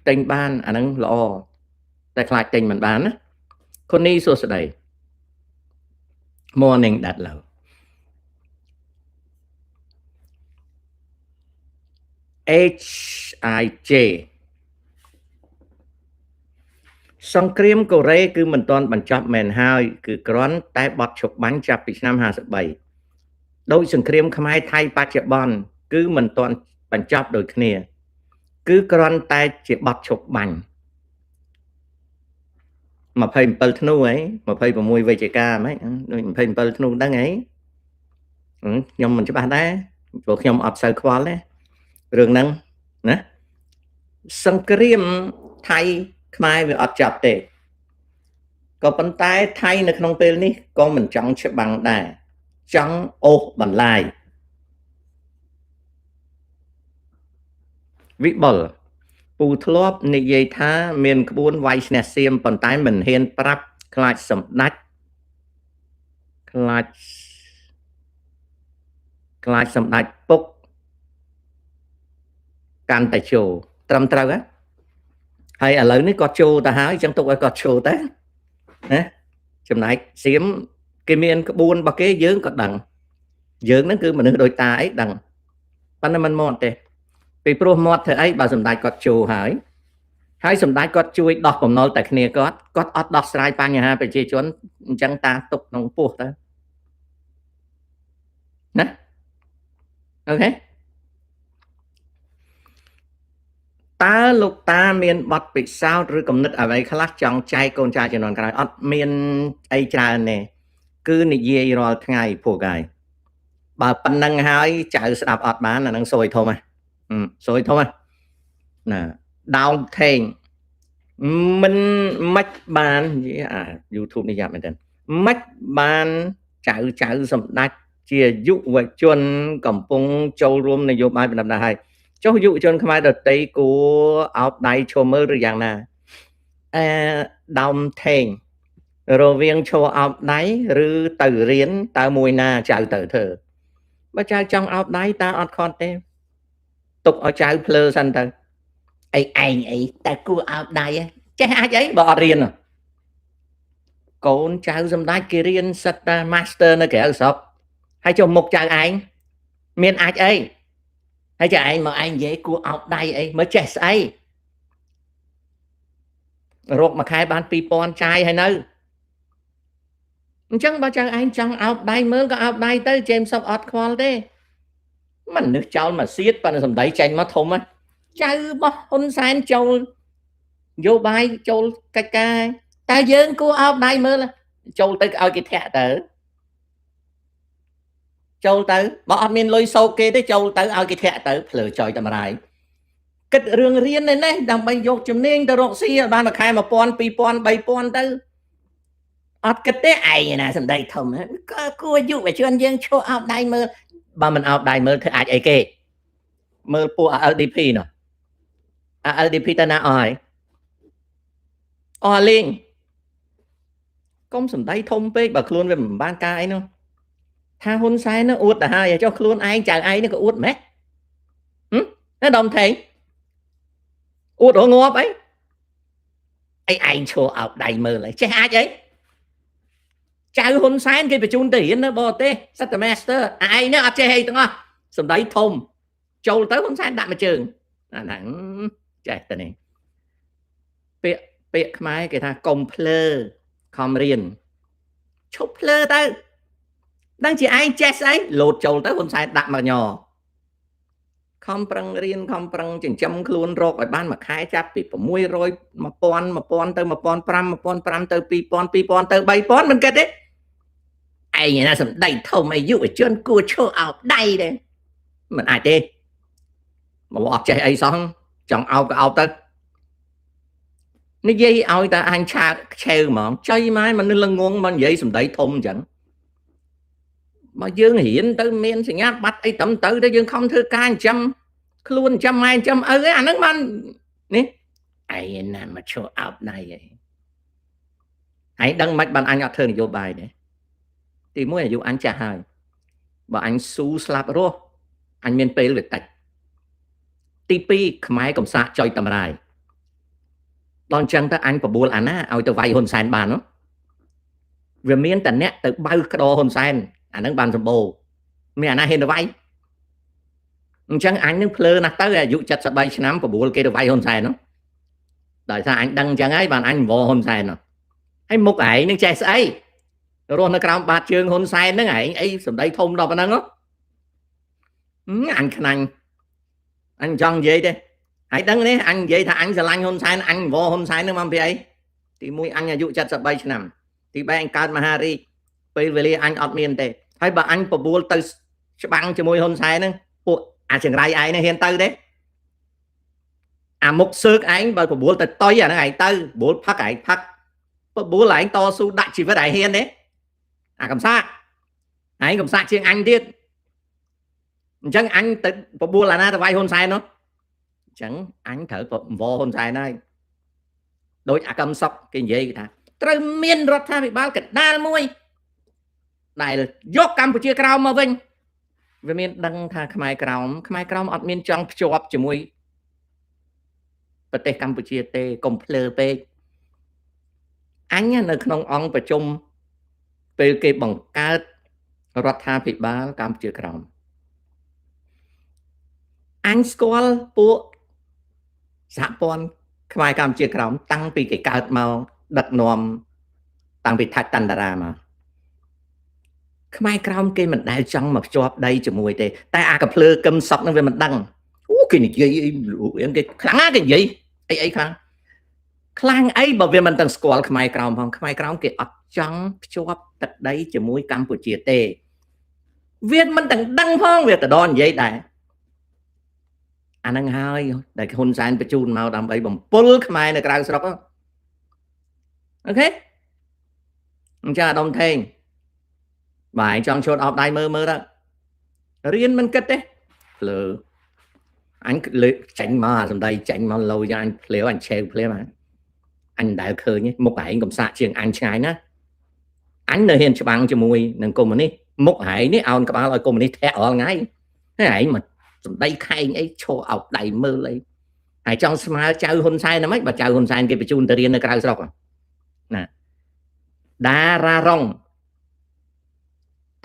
ទិញបានអាហ្នឹងល្អតែខ្លាចទិញមិនបានណាគុណនេះសួស្ដី morning ដាត់ឡូវHIJ សង្គ្រាមកូរ៉េគឺមិនទាន់បញ្ចប់មែនហើយគឺគ្រាន់តែបត់ឈប់បាញ់ចាប់ពីឆ្នាំ53ដោយសង្គ្រាមខ្មែរថៃបច្ចុប្បន្នគឺមិនទាន់បញ្ចប់ដូចគ្នាគឺគ្រាន់តែជាបត់ឈប់បាញ់27ធ្នូហី26វិច្ឆិកាហ្មងដូច27ធ្នូដឹងហីខ្ញុំមិនច្បាស់ដែរព្រោះខ្ញុំអត់សូវខ្វល់ទេរឿងហ្នឹងណាសង្គ្រាមថៃខ្មែរវាអត់ចាប់ទេក៏ប៉ុន្តែថៃនៅក្នុងពេលនេះក៏មិនចង់ច្បាំងដែរចង់អូសបន្លាយវិបុលពូធ្លាប់និយាយថាមានក្បួនវាយឈ្នះសៀមប៉ុន្តែមិនហ៊ានប្រាប់ខ្លាចសម្ដេចខ្លាចសម្ដេចពុកកាន់តែចូលត្រឹមត្រូវហ៎ហើយឥឡូវនេះគាត់ចូលទៅហើយអញ្ចឹងទុកឲ្យគាត់ចូលទៅណាចំណែកសៀមគេមានក្បួនរបស់គេយើងក៏ដឹងយើងហ្នឹងគឺមនុស្សដូចតាអីដឹងប៉ុន្តែមិនមាត់ទេពីព្រោះមាត់ធ្វើអីបើសម្ដេចគាត់ចូលហើយសម្ដេចគាត់ជួយដោះបំណុលតែគ្នាគាត់អត់ដោះស្រាយបញ្ហាប្រជាជនអញ្ចឹងតាទុកក្នុងពោះទៅណាអូខេតើលោកតាមានបទពិសោធន៍ឬគំនិតអ្វីខ្លះចង់ចែកកូនចៅជំនាន់ក្រោយអត់មានអីច្រើនទេគឺនិយាយរាល់ថ្ងៃពួកកាយបើប៉ុណ្ណឹងហើយចៅស្ដាប់អត់បានអានឹងសួយធំណាដោងថេងមិនមិនបាន YouTube នេះយ៉ាប់មែនទេមិនបានចៅសម្ដេចជាយុវជនកំពុងចូលរួមនយោបាយបណ្ដាហើយចុះយុវជនខ្មែរដតីគួរអោបដៃឈរមើលឬយ៉ាងណាដោមថេងរវាងឈរអោបដៃឬទៅរៀនតើមួយណាចៅទៅធ្វើបើចៅចង់អោបដៃតើអត់ខត់ទេទុកឲ្យចៅភ្លើសិនទៅអីឯងអីតែគួរអោបដៃចេះអាចអីបើអត់រៀនកូនចៅសម្ដេចគេរៀនសិតតែ master នៅក្រៅស្រុកហើយចុះមុខចៅឯងមានអាចអីហើយចៅឯងមកឯងនិយាយគួរអោបដៃអីមើលចេះស្អីរកមួយខែបាន 2000 ចាយហើយនៅអញ្ចឹងបើចៅឯងចង់អោបដៃមើលក៏អោបដៃទៅជេមសុកអត់ខ្វល់ទេមិននឹកចោលមកសៀតប៉ុន្តែសម្ដីចេញមកធំហ៎ចៅរបស់ហ៊ុនសែនចូលយោបាយចូលកិច្ចការតែយើងគួរអោបដៃមើលចូលទៅឲ្យគេធាក់ទៅចូលទៅបើអត់មានលុយសោកគេទេចូលទៅឲ្យគេធាក់ទៅភ្លើចយតម្រាយគិតរឿងរៀននេះដើម្បីយកជំនាញទៅរកស៊ីបានមួយខែ 1000 2000 3000ទៅអត់គិតទេឯងណាសម្ដីធំគួរយុវជនយើងឈរអោបដៃមើលបើមិនអោបដៃមើលធ្វើអាចអីគេមើលពួក LDP នោះ LDP តាណាអស់ហើយអស់លេងកុំសម្ដីធំពេកបើខ្លួនវាមិនបានការអីនោះថាហ៊ុនសែននោះអួតទៅហើយចុះខ្លួនឯងចៅឯងនេះក៏អួតម៉េចណាដំថេងអួតរងាប់អីឯងឈរអោបដៃមើលអីចេះអាចអីចៅហ៊ុនសែនគេបញ្ជូនទៅរៀននៅបរទេសសិតតែ master ឯងនេះអត់ចេះអីទាំងអស់សម្ដីធំចូលទៅហ៊ុនសែនដាក់មួយជើងអាហ្នឹងចេះតែនេះពាក្យខ្មែរគេថាកុំភ្លើខំរៀនឈប់ភ្លើទៅដឹងជាឯងចេះស្អីលោតចូលទៅហ៊ុនសែនដាក់មកញខំប្រឹងរៀនខំប្រឹងចិញ្ចឹមខ្លួនរកឲ្យបានមួយខែចាប់ពី600 1000ទៅ1500 1005ទៅ2000 2000ទៅ3000មិនគិតទេឯងណាសម្ដីធំឲ្យយុវជនគួរឈរអោបដៃដែរ មិនអាចទេមកអត់ចេះអីសោះចង់អោបក៏អោបទៅនិយាយឲ្យតែអញឆាឆេវហ្មងចៃម៉ែមនុស្សល្ងងមកនិយាយសំដីធំអញ្ចឹងមកយើងរៀនទៅមានសញ្ញាបត្រអីត្រឹមត្រូវទៅយើងខំធ្វើការចិញ្ចឹមខ្លួនចិញ្ចឹមម៉ែចិញ្ចឹមឪឯអាហ្នឹងបាននេះឯណាមកឈរអោបដៃឯងដឹងមិនបានអញអត់ធ្វើនយោបាយទេទី1អាយុអញចាស់ហើយបើអញស៊ូស្លាប់រស់អញមានពេលវាតិចទី2ខ្មែរកំសាកចុយតម្រាយដល់អញ្ចឹងទៅអញបបួលអាណាឲ្យទៅវាយហ៊ុនសែនបាននោះវាមានតែអ្នកទៅបើក្តោហ៊ុនសែនអាហ្នឹងបានសម្បូរមានអាណាហ៊ានទៅវាយអញ្ចឹងអញនឹងភ្លើណាស់ទៅអាយុ73ឆ្នាំបបួលគេទៅវាយហ៊ុនសែននោះដោយសារអញដឹងអញ្ចឹងហើយបានអញវល់ហ៊ុនសែននោះហើយមុខឯងនឹងចេះស្អីរស់នៅក្រោមបាតជើងហ៊ុនសែនហ្នឹងឯងអីសម្ដីធំដល់ប៉ុណ្ណឹងអញខ្នាញ់អញចង់និយាយទេហើយដឹងនេះអញនិយាយថាអញស្រឡាញ់ហ៊ុនសែនអញវល់ហ៊ុនសែនហ្នឹងមកពីអីទី1អញអាយុ73ឆ្នាំទី3អញកើតមហារាជពេលវេលាអញអត់មានទេហើយបើអញបបួលទៅច្បាំងជាមួយហ៊ុនសែនហ្នឹងពួកអាចង្រៃឯងនេះហ៊ានទៅទេអាមុខសើកឯងបើបបួលទៅតុយអាហ្នឹងឯងទៅបបួលផឹកឯងផឹកបបួលឯងតស៊ូដាក់ជីវិតឯងហ៊ានទេអាកំសាកឯងកំសាកជាងអញទៀតអញ្ចឹងអញទៅបបួលអាណាទៅវាយហ៊ុនសែននោះអញ្ចឹងអញត្រូវវល់ហ៊ុនសែនហើយដោយអាកម្មសុកគេនិយាយថាត្រូវមានរដ្ឋាភិបាលកណ្ដាលមួយដែលយកកម្ពុជាក្រោមមកវិញវាមានដឹងថាខ្មែរក្រោមអត់មានចង់ភ្ជាប់ជាមួយប្រទេសកម្ពុជាទេកុំភ្លើពេកអញនៅក្នុងអង្គប្រជុំពេលគេបង្កើតរដ្ឋាភិបាលកម្ពុជាក្រោមអញស្គាល់ពួកសហព័ន្ធខ្មែរកម្ពុជាក្រោមតាំងពីគេកើតមកដឹកនាំតាំងពីថាច់តន្តរាមកខ្មែរក្រោមគេមិនដែលចង់មកភ្ជាប់ដីជាមួយទេតែអាកភ្លើកឹមសុកនឹងវាមិនដឹងអូគេនិយាយអីគេខ្លាំងណាស់គេនិយាយអីខ្លាំងអីបើវាមិនទាំងស្គាល់ខ្មែរក្រោមផងខ្មែរក្រោមគេអត់ចង់ភ្ជាប់ទឹកដីជាមួយកម្ពុជាទេវាមិនទាំងដឹងផងវាទៅដល់និយាយដែរអាហ្នឹងហើយដែលហ៊ុនសែនបញ្ជូនមកដើម្បីបំពុលខ្មែរនៅក្រៅស្រុកអូខេអញ្ចឹងអាដុំថេងបាយចង់ឈួតអោបដៃមើលទៅរៀនមិនគិតទេលើអញលើចាញ់មកសំដីចាញ់មកលោយ៉ាងអញភ្លាវអញឆេវភ្លាវអញមិនដែលឃើញមុខឯងកំសាកជាងអញឆ្ងាយណាអញនៅហ៊ានច្បាំងជាមួយនឹងកុម្មុយនីសមុខឯងនេះអោនក្បាលឲ្យកុម្មុយនីសធាក់រាល់ថ្ងៃហើយឯងមកសំដីខែងអីឈរអោបដៃមើលអីហើយចង់ស្មើចៅហ៊ុនសែនណាមិនបើចៅហ៊ុនសែនគេបញ្ជូនទៅរៀននៅក្រៅស្រុកណាតារារង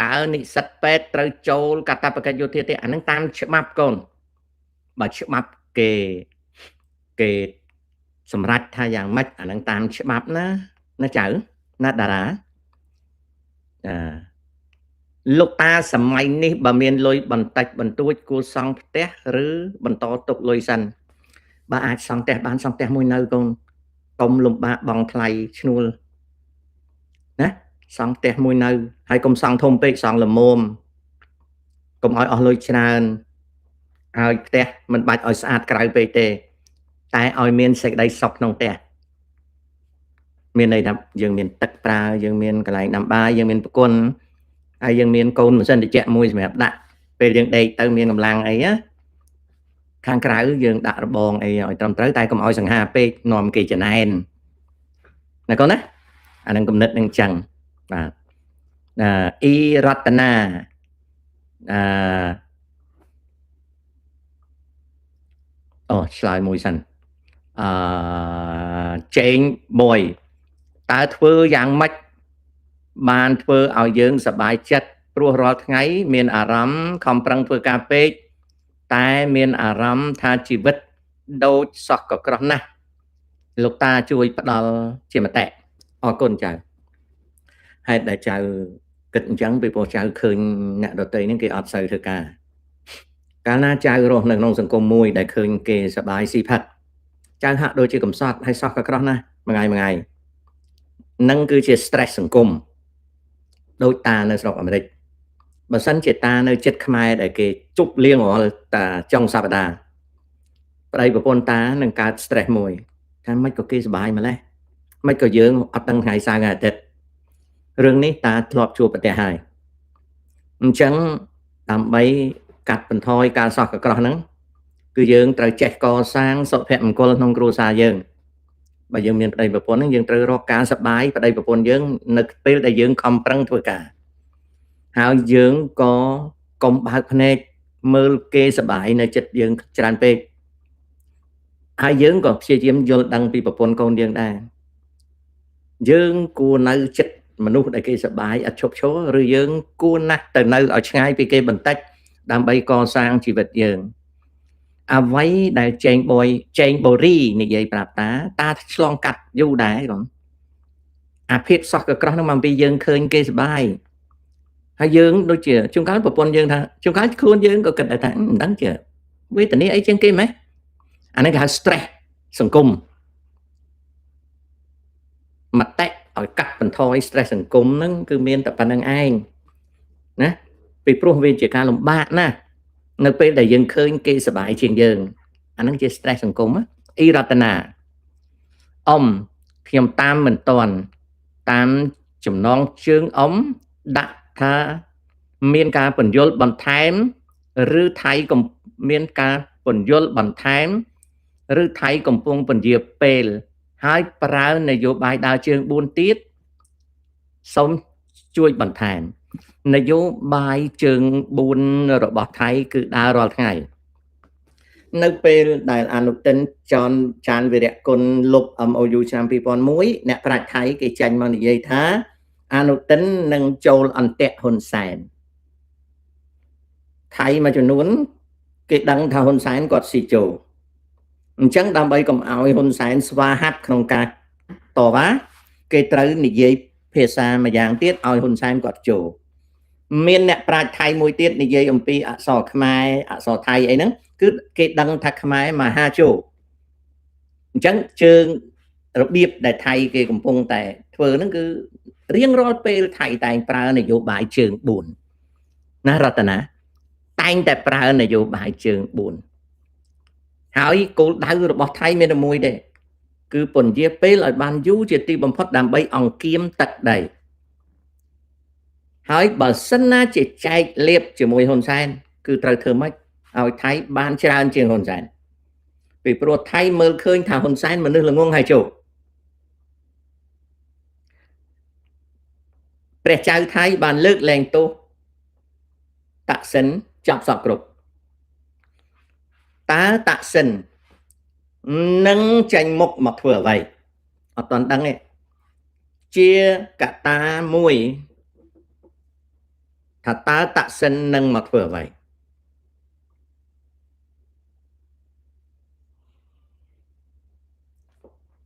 តើនិស្សិតពេទ្យត្រូវចូលកាតព្វកិច្ចយោធាទេអានឹងតាមច្បាប់កូនបើច្បាប់គេសម្រេចថាយ៉ាងម៉េចអានឹងតាមច្បាប់ណាចៅណាតារាលោកតាសម័យនេះបើមានលុយបន្តិចបន្តួចគួរសង់ផ្ទះឬបន្តទុកលុយសិនបើអាចសង់ផ្ទះបានសង់ផ្ទះមួយនៅកូនកុំលំបាកបង់ថ្លៃឈ្នួលណាសង់ផ្ទះមួយនៅហើយកុំសង់ធំពេកសង់ល្មមកុំឲ្យអស់លុយច្រើនហើយផ្ទះមិនបាច់ឲ្យស្អាតក្រៅពេកទេតែឲ្យមានសេចក្តីសុខក្នុងផ្ទះមានន័យថាយើងមានទឹកប្រើយើងមានកន្លែងដាំបាយយើងមានប្រគុណហើយយើងមានកូនម៉ាស៊ីនត្រជាក់មួយសម្រាប់ដាក់ពេលយើងដេកទៅមានកម្លាំងអីណាខាងក្រៅយើងដាក់របងអីឲ្យត្រឹមត្រូវតែកុំឲ្យសង្ហាពេកនាំគេចំណែនណាកូនណាអានឹងគំនិតនឹងចឹងបាទអ៊ីរតនាឆ្លើយមួយសិនជេងមួយតើធ្វើយ៉ាងម៉េចបានធ្វើឲ្យយើងសប្បាយចិត្តព្រោះរាល់ថ្ងៃមានអារម្មណ៍ខំប្រឹងធ្វើការពេកតែមានអារម្មណ៍ថាជីវិតដូចសោះក៏ក្រោះណាស់លោកតាជួយផ្ដល់ជាមតិអរគុណចៅហេតុដែលចៅគិតអញ្ចឹងពីព្រោះចៅឃើញអ្នកដទៃហ្នឹងគេអត់សូវធ្វើការកាលណាចៅរស់នៅក្នុងសង្គមមួយដែលឃើញគេសប្បាយស៊ីផាត់ចៅហាក់ដូចជាកំសត់ហើយសោះក៏ក្រោះណាស់មួយថ្ងៃនឹងគឺជា stress សង្គមដូចតានៅស្រុកអាមេរិក បើសិនជាតានៅចិត្តខ្មែរដែលគេជប់លៀងរាល់តាចុងសប្តាហ៍ប្តីប្រពន្ធតានឹងកើត stress មួយថាមិនក៏គេសុបាយម្លេះមិនក៏យើងអត់ដឹងថ្ងៃសៅរ៍ថ្ងៃអាទិត្យរឿងនេះតាធ្លាប់ជួបប្រទះហើយអញ្ចឹងដើម្បីកាត់បន្ថយការសោះកក្រោះហ្នឹងគឺយើងត្រូវចេះកសាងសុភមង្គលក្នុងគ្រួសារយើងបើយើងមានប្តីប្រពន្ធហ្នឹងយើងត្រូវរកការសប្បាយប្តីប្រពន្ធយើងនៅពេលដែលយើងខំប្រឹងធ្វើការហើយយើងក៏កុំបើកភ្នែកមើលគេសប្បាយនៅចិត្តយើងច្រើនពេកហើយយើងក៏ព្យាយាមយល់ដឹងពីប្រពន្ធកូនយើងដែរយើងគួរនៅចិត្តមនុស្សដែលគេសប្បាយអត់ឈប់ឈរឬយើងគួរណាស់ទៅនៅឲ្យឆ្ងាយពីគេបន្តិចដើម្បីកសាងជីវិតយើងអ្វីដែលចេងបូរីនិយាយប្រាប់តាឆ្លងកាត់យូរដែរបងអាភាពសោះកក្រោះហ្នឹងមកពីយើងឃើញគេសប្បាយហើយយើងដូចជាជួនកាលប្រពន្ធយើងថាជួនកាលខ្លួនយើងក៏គិតថាមិនដឹងជាវេទនាអីជាងគេម៉េះអានេះគេហៅ stress សង្គមមតិឲ្យកាត់បន្ថយ stress សង្គមហ្នឹងគឺមានតែប៉ុណ្្នឹងឯងណាពីព្រោះវាជាការលំបាកណាស់នៅពេលដែលយើងឃើញគេសប្បាយជាងយើងអាហ្នឹងជា stress សង្គមអ៊ីរតនាខ្ញុំតាមមិនតាន់តាមចំណងជើងដាក់ថាមានការពន្យល់បន្ថែមឬថៃមានការពន្យល់បន្ថែមឬថៃកំពុងពន្យាពេលហើយប្រើនយោបាយដើរជើង4ទៀតសូមជួយបន្ថែមនយោបាយជើង4របស់ថៃគឺដើររាល់ថ្ងៃនៅពេលដែលអនុទិនចានវីរៈគុណលុប MOU ឆ្នាំ2001អ្នកប្រាជ្ញថៃគេចាញ់មកនិយាយថាអនុទិននឹងចូលអន្ទាក់ហ៊ុនសែនថៃមួយចំនួនគេដឹងថាហ៊ុនសែនគាត់ស៊ីចូលអញ្ចឹងដើម្បីកុំឲ្យហ៊ុនសែនស្វាហាប់ក្នុងការតវ៉ាគេត្រូវនិយាយភាសាមួយយ៉ាងទៀតឲ្យហ៊ុនសែនគាត់ចូលមានអ្នកប្រាជ្ញថៃមួយទៀតនិយាយអំពីអក្សរខ្មែរអក្សរថៃអីហ្នឹងគឺគេដឹងថាខ្មែរមហាជោអញ្ចឹងជើងរបៀបដែលថៃគេកំពុងតែធ្វើហ្នឹងគឺរៀងរាល់ពេលថៃតែងប្រើនយោបាយជើង4ណារតនាតែងតែប្រើនយោបាយជើង4ហើយគោលដៅរបស់ថៃមានតែមួយទេគឺពន្យាពេលឲ្យបានយូរជាទីបំផុតដើម្បីអង្គាមទឹកដីហើយបើសិនណាជាចែកលៀបជាមួយហ៊ុនសែនគឺត្រូវធ្វើម៉េចឲ្យថៃបានច្រើនជាងហ៊ុនសែនពីព្រោះថៃមើលឃើញថាហ៊ុនសែនមនុស្សល្ងងហើយជោគព្រះចៅថៃបានលើកលែងទោសតាក់សិនចាប់សពគ្រប់តើតាក់សិននឹងចាញ់មុខមកធ្វើអ្វីអត់ទាន់ដឹងទេជាកត្តាមួយថាតើតាក់សិននឹងមកធ្វើអ្វី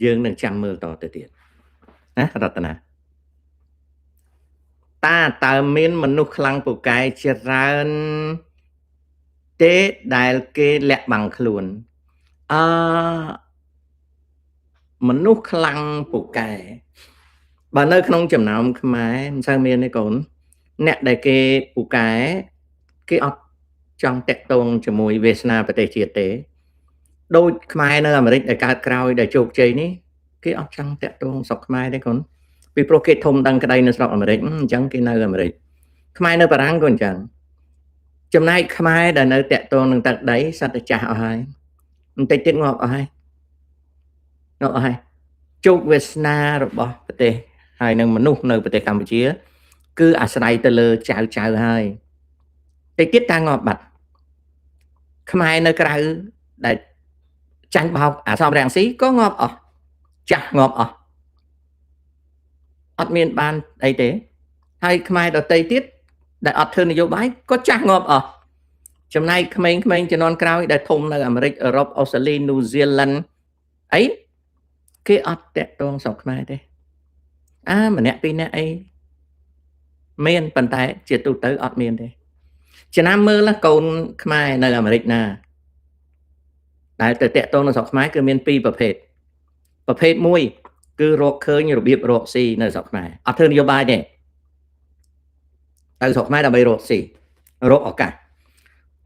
យើងនឹងចាំមើលតទៅទៀតណារតនាតើមានមនុស្សខ្លាំងពូកែច្រើនទេដែលគេលាក់បាំងខ្លួនមនុស្សខ្លាំងពូកែបើនៅក្នុងចំណោមខ្មែរមិនសូវមានទេកូនអ្នកដែលគេពូកែគេអត់ចង់តាក់ទងជាមួយវាសនាប្រទេសជាតិទេដូចខ្មែរនៅអាមេរិកដែលកើតក្រោយដែលជោគជ័យនេះគេអត់ចង់តាក់ទងស្រុកខ្មែរទេកូនពីព្រោះគេធំដឹងក្តីនៅស្រុកអាមេរិកអញ្ចឹងគេនៅអាមេរិកខ្មែរនៅបារាំងក៏អញ្ចឹងចំណែកខ្មែរដែលនៅតាក់ទងនឹងទឹកដីសត្វតែចាស់អស់ហើយបន្តិចទៀតងាប់អស់ហើយជោគវាសនារបស់ប្រទេសហើយនឹងមនុស្សនៅប្រទេសកម្ពុជាគឺអាស្រ័យទៅលើចៅហើយតិចទៀតតាងាប់បាត់ខ្មែរនៅក្រៅដែលចាញ់បោកអាសំរាំងស៊ីក៏ងាប់អស់ចាស់ងាប់អស់អត់មានបានអីទេហើយខ្មែរដទៃទៀតដែលអត់ធ្វើនយោបាយក៏ចាស់ងាប់អស់ចំណែកក្មេងៗជំនាន់ក្រោយដែលធំនៅអាមេរិកអឺរ៉ុបអូស្ត្រាលីនូហ្សេឡង់អីគេអត់តាក់ទងស្រុកខ្មែរទេម្នាក់ពីរនាក់អីមានប៉ុន្តែជាទូទៅអត់មានទេចំណាំមើលកូនខ្មែរនៅអាមេរិកណាដែលទៅតាក់ទងនៅស្រុកខ្មែរគឺមានពីរប្រភេទមួយគឺរកឃើញរបៀបរកស៊ីនៅស្រុកខ្មែរអត់ធ្វើនយោបាយទេ ទៅស្រុកខ្មែរដើម្បីរកស៊ីរកឱកាស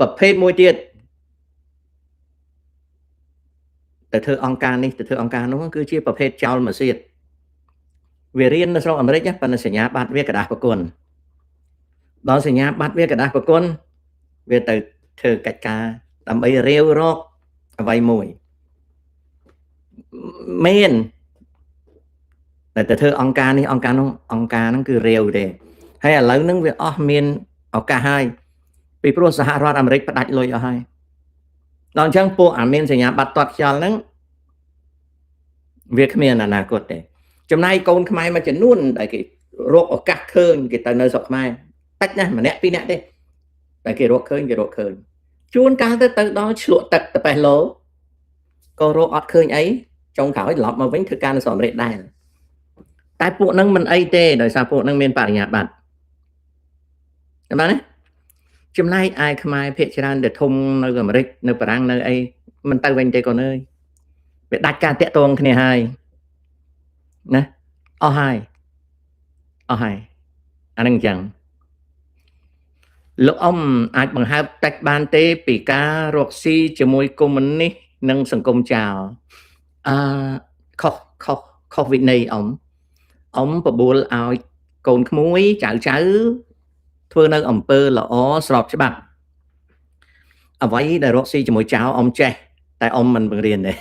ប្រភេទមួយទៀតទៅធ្វើអង្គការនេះទៅធ្វើអង្គការនោះគឺជាប្រភេទចោលមកសៀតវារៀននៅស្រុកអាមេរិកប៉ុន្តែសញ្ញាបត្រវាក្រដាស់ប្រគុណដល់សញ្ញាបត្រវាក្រដាស់ប្រគុណវាទៅធ្វើកិច្ចការដើម្បីរាវរកអ្វីមួយមានតែទៅធ្វើអង្គការនេះអង្គការនោះអង្គការហ្នឹងគឺរាវទេហើយឥឡូវហ្នឹងវាអស់មានឱកាសហើយពីព្រោះសហរដ្ឋអាមេរិកផ្ដាច់លុយអស់ហើយដល់អញ្ចឹងពួកអាមានសញ្ញាបត្រទាត់ខ្យល់ហ្នឹងវាគ្មានអនាគតទេចំណែកកូនខ្មែរមួយចំនួនដែលគេរកឱកាសឃើញគេទៅនៅស្រុកខ្មែរតិចណាស់ម្នាក់ពីរនាក់ទេតែគេរកឃើញជួនកាលទៅដល់ឆ្លក់ទឹកទៅបេះឡូក៏រកអត់ឃើញអីចុងក្រោយត្រឡប់មកវិញធ្វើការនៅស្រុកអាមេរិកដែរតែពួកហ្នឹងមិនអីទេដោយសារពួកហ្នឹងមានបរិញ្ញាបត្រតែបានទេចំណែកឯខ្មែរភាគច្រើនដែលធំនៅអាមេរិកនៅបារាំងនៅអីមិនទៅវិញទេកូនអើយវាដាច់ការតាក់ទងគ្នាហើយណាអស់ហើយអាហ្នឹងអញ្ចឹងលោកអ៊ំអាចបង្ហើបតិចបានទេពីការរកស៊ីជាមួយកុម្មុយនីសនិងសង្គមចោរខុសវិន័យអ៊ំបបួលឲ្យកូនក្មួយចៅធ្វើនៅអំពើល្អស្របច្បាប់អ្វីដែលរកស៊ីជាមួយចៅអ៊ំចេះតែអ៊ំមិនបង្រៀនទេ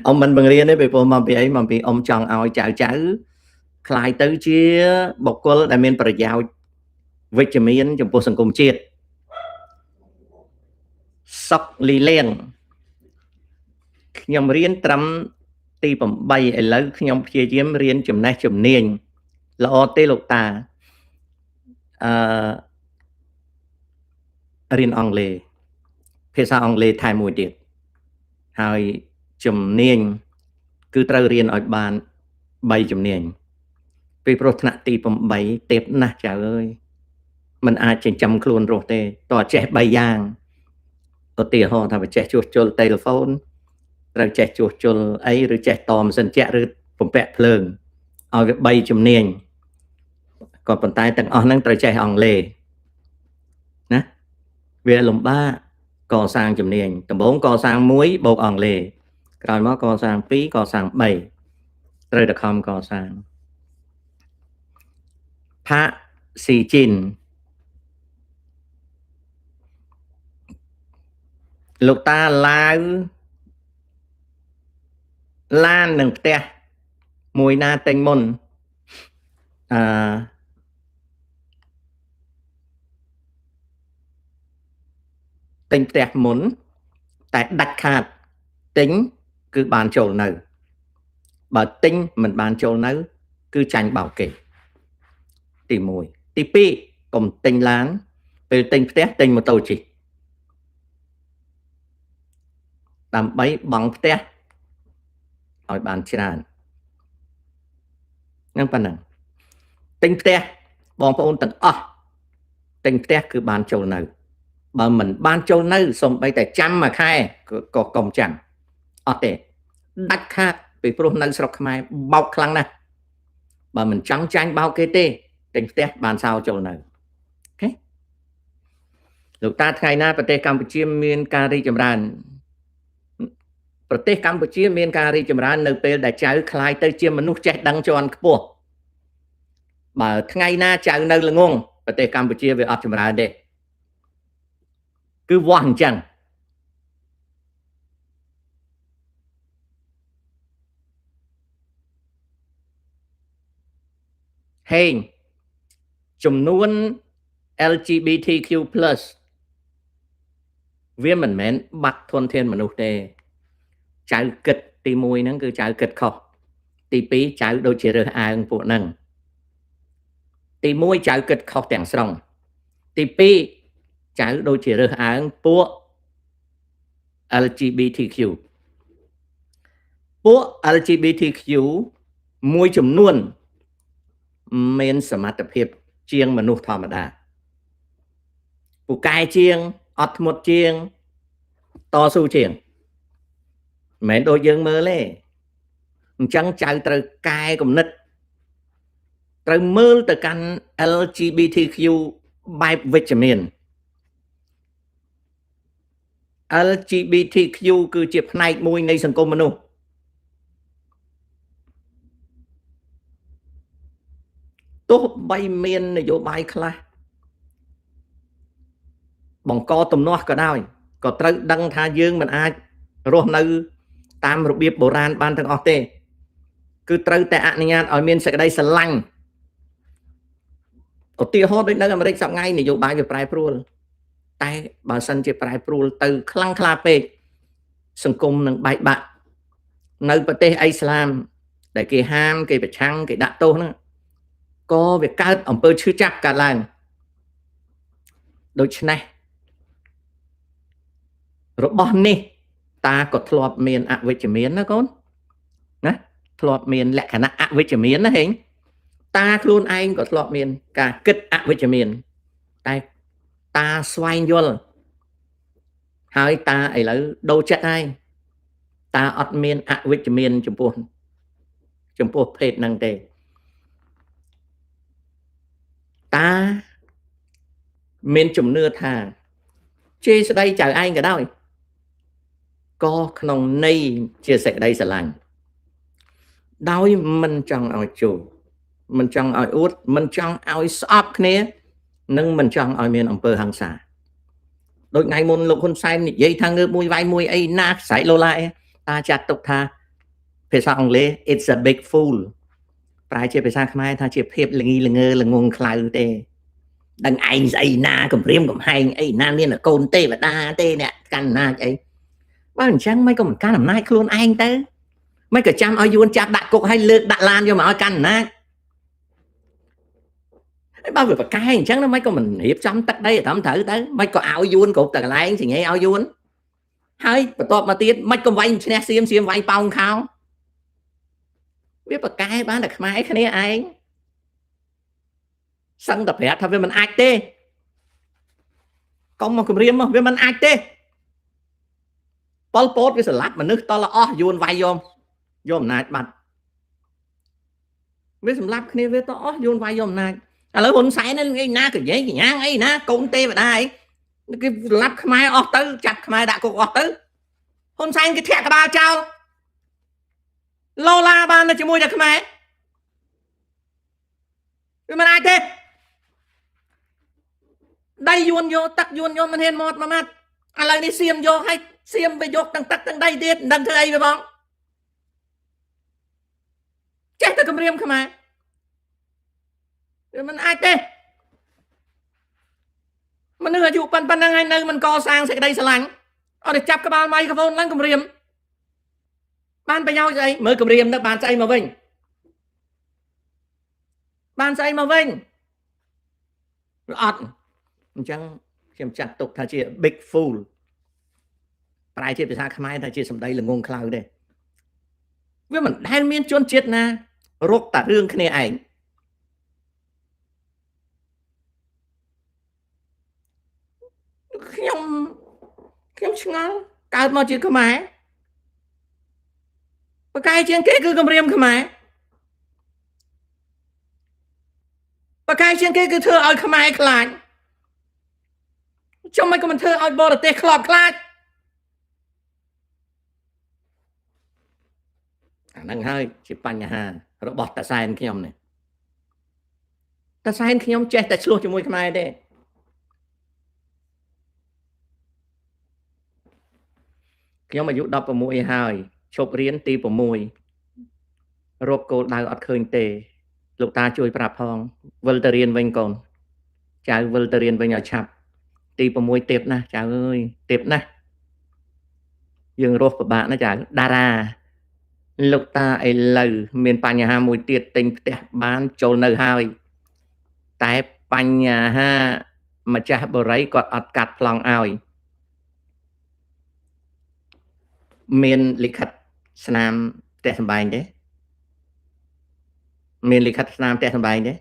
អ៊ំមិនបង្រៀនទេពីព្រោះមកពីអីមកពីអ៊ំចង់ឲ្យចៅคล้ายទៅជាបុគ្គលដែលមានប្រយោជន៍វិជ្ជមានចំពោះសង្គមជាតិសុកលីលៀងខ្ញុំរៀនត្រឹមទី8ឥឡូវខ្ញុំព្យាយាមរៀនចំណេះជំនាញល្អទេលោកតារៀនអង់គ្លេសភាសាអង់គ្លេសថែមមួយទៀតហើយជំនាញគឺត្រូវរៀនឲ្យបាន3ជំនាញពីព្រោះថ្នាក់ទី8ទេពណាស់ចៅអើយมันអាចចិញ្ចឹមខ្លួនរស់ទេតើចេះ3យ៉ាងឧទាហរណ៍ថាចេះជួសជុលទូរស័ព្ទត្រូវចេះជួសជុលអីឬចេះតម៉ាស៊ីនជែកឬបំពាក់ភ្លើងឲ្យវា3ជំនាញក៏ប៉ុន្តែទាំងអស់ហ្នឹងត្រូវចេះអង់គ្លេសណាវាលំបាកកសាងជំនាញដំបូងកសាង1បូកអង់គ្លេសក្រោយមកកសាង2កសាង3ត្រូវតែខំកសាងផាស៊ីជីនលោកតាឡាវឡាននឹងផ្ទះមួយណាទិញមុនទិញផ្ទះមុនតែដាច់ខាតទិញគឺបានចូលនៅបើទិញមិនបានចូលនៅគឺចាញ់បោកគេទី1ទី2កុំទិញឡានពេលទិញផ្ទះទិញម៉ូតូជិះដើម្បីបង់ផ្ទះឲ្យបានច្រើនហ្នឹងប៉ុណ្ណឹងទិញផ្ទះបងប្អូនទាំងអស់ទិញផ្ទះគឺបានចូលនៅបើមិនបានចូលនៅសូម្បីតែចាំមួយខែក៏កុំចាំអត់ទេដាច់ខាតពីព្រោះនៅស្រុកខ្មែរបោកខ្លាំងណាស់បើមិនចង់ចាញ់បោកគេទេទិញផ្ទះបានសោចូលនៅអូខេលោកតាថ្ងៃណាប្រទេសកម្ពុជាមានការរីកចម្រើនប្រទេសកម្ពុជាមានការរីកចម្រើននៅពេលដែលចៅคล้ายទៅជាមនុស្សចេះដឹងជាន់ខ្ពស់បើថ្ងៃណាចៅនៅល្ងងប្រទេសកម្ពុជាវាអត់ចម្រើនទេគឺវាស់អញ្ចឹងហេងចំនួន LGBTQ+ វាមិនមែនបាត់ធនធានមនុស្សទេចៅគិតទី1ហ្នឹងគឺចៅគិតខុសទី2ចៅដូចជារើសអើងពួកហ្នឹងទី1ចៅគិតខុសទាំងស្រុងទី2ចៅដូចជារើសអើងពួក LGBTQ ពួក LGBTQ មួយចំនួនមានសមត្ថភាពជាងមនុស្សធម្មតាពូកែជាងអត់ធ្មត់ជាងតស៊ូជាងមិនមែនដូចយើងមើលទេអញ្ចឹងចៅត្រូវកែគំនិត ត្រូវមើលទៅកាន់ LGBTQ បែបវិជ្ជមាន LGBTQ គឺជាផ្នែកមួយនៃសង្គមមនុស្សទោះបីមាននយោបាយខ្លះបង្កទំនាស់ក៏ដោយក៏ត្រូវដឹងថាយើងមិនអាចរស់នៅតាមរបៀបបុរាណបានទាំងអស់ទេគឺត្រូវតែអនុញ្ញាតឲ្យមានសេចក្តីស្រឡាញ់ឧទាហរណ៍ដូចនៅអាមេរិកសប្តាហ៍ថ្ងៃនយោបាយវាប្រែប្រួលតែបើសិនជាប្រែប្រួលទៅខ្លាំងក្លាពេកសង្គមនឹងបែកបាក់នៅប្រទេសអ៊ីស្លាមដែលគេហាមគេប្រឆាំងគេដាក់ទោសហ្នឹងក៏វាកើតអំពើឈឺចាប់កើតឡើងដូច្នេះរបស់នេះតាក៏ធ្លាប់មានអវិជ្ជមានណាកូនណាធ្លាប់មានលក្ខណៈអវិជ្ជមានណាហេងតាខ្លួនឯងក៏ធ្លាប់មានការគិតអវិជ្ជមានតែតាស្វែងយល់ហើយតាឥឡូវដូរចិត្តហើយតាអត់មានអវិជ្ជមានចំពោះភេទហ្នឹងទេតាមានជំនឿថាជេរស្ដីចៅឯងក៏ដោយក៏ក្នុងន័យជាសេចក្តីស្រឡាញ់ដោយមិនចង់ឲ្យជួបមិនចង់ឲ្យអួតមិនចង់ឲ្យស្អប់គ្នានិងមិនចង់ឲ្យមានអំពើហិង្សាដូចថ្ងៃមុនលោកហ៊ុនសែននិយាយថាងើបមួយវាយមួយអីណាខ្សែលោឡាអីតាចាត់ទុកថាភាសាអង់គ្លេស it's a big fool ប្រែជាភាសាខ្មែរថាជាភាពល្ងីល្ងើល្ងងខ្លៅទេដឹងឯងស្អីណាគម្រាមកំហែងអីណាមានកូនទេវតាទេអ្នកកាន់អំណាចអីបើអញ្ចឹងមិនក៏មិនកាន់អំណាចខ្លួនឯងទៅមិនក៏ចាំឲ្យយួនចាប់ដាក់គុកឲ្យលើកដាក់ឡានយកមកឲ្យកាន់អំណាចបើវាប្រកែកអញ្ចឹងមិនក៏មិនរៀបចំទឹកដីត្រឹមត្រូវទៅមិនក៏ឲ្យយួនគ្រប់តែកន្លែងសញ្ញាឲ្យយួនហើយបន្ទាប់មកទៀតមិនក៏វាយឈ្នះសៀមវាយប៉ោងខោវាប្រកែកបានតែខ្មែរគ្នាឯងសឹងតែប្រាប់ថាវាមិនអាចទេកុំមកគម្រាមមកវាមិនអាចទេប៉ុលពតវាស្លាប់មនុស្សតលអស់យួនវាយយកអំណាចបាត់វាសម្លាប់គ្នាវាតអស់យួនវាយយកអំណាចឥឡូវហ៊ុនសែនហ្នឹងឯណាកញ្ញែងកញ្ញាងអីណាកូនទេវតាអីគេស្លាប់ខ្មែរអស់ទៅចាប់ខ្មែរដាក់គុកអស់ទៅហ៊ុនសែនគេធាក់ក្បាលចោលឡូឡាបានទៅជាមួយតែខ្មែរវាមិនអាចទេដៃយួនយកទឹកយួនយកមិនហ៊ានមកមួយម៉ាត់ឥឡូវនេះសៀមយកឲ្យសៀមទៅយកទាំងទឹកទាំងដៃទៀតមិនដឹងធ្វើអីវាបងចេះតែគម្រាមខ្មែរវាមិនអាចទេមនុស្សអាយុប៉ុណ្ណឹងហើយនៅមិនកសាងសេចក្តីស្រឡាញ់អត់ទៅចាប់ក្បាលម៉ៃក្បូនឡើងគម្រាមបានប្រយោជន៍ស្អីមើលគម្រាមទៅបានស្អីមកវិញបានស្អីមកវិញអត់អញ្ចឹងខ្ញុំចាត់ទុកថាជា big fool ប្រែជាភាសាខ្មែរថាជាសម្ដីល្ងងខ្លៅទេវាមិនដែលមានជនជាតិណារកតែរឿងគ្នាឯងខ្ញុំឆ្ងល់កើតមកជាខ្មែរបកាយជាងគេគឺគម្រាមខ្មែរបកាយជាងគេគឺធ្វើឲ្យខ្មែរខ្លាចចុះមិនក៏មិនធ្វើឲ្យបរទេសខ្លោបខ្លាចអាហ្នឹងហើយជាបញ្ហារបស់តាសែនខ្ញុំនេះតាសែនខ្ញុំចេះតែឆ្លោះជាមួយខ្មែរទេខ្ញុំអាយុ16ហើយឈប់រៀនទី6រកគោលដៅអត់ឃើញទេលោកតាជួយប្រាប់ផងវិលទៅរៀនវិញកូនចៅវិលទៅរៀនវិញឲ្យឆាប់ទី6ទៀតណាចៅអើយទៀតណាយើងរស់ពិបាកណាចៅតារាលោកតាឥឡូវមានបញ្ហាមួយទៀតទិញផ្ទះបានចូលនៅហើយតែបញ្ហាម្ចាស់បរិយគាត់អត់កាត់ប្លង់ឲ្យមានលិខិតស្នាមផ្ទះសម្បែងទេមានលិខិតស្នាមផ្ទះសម្បែងទេ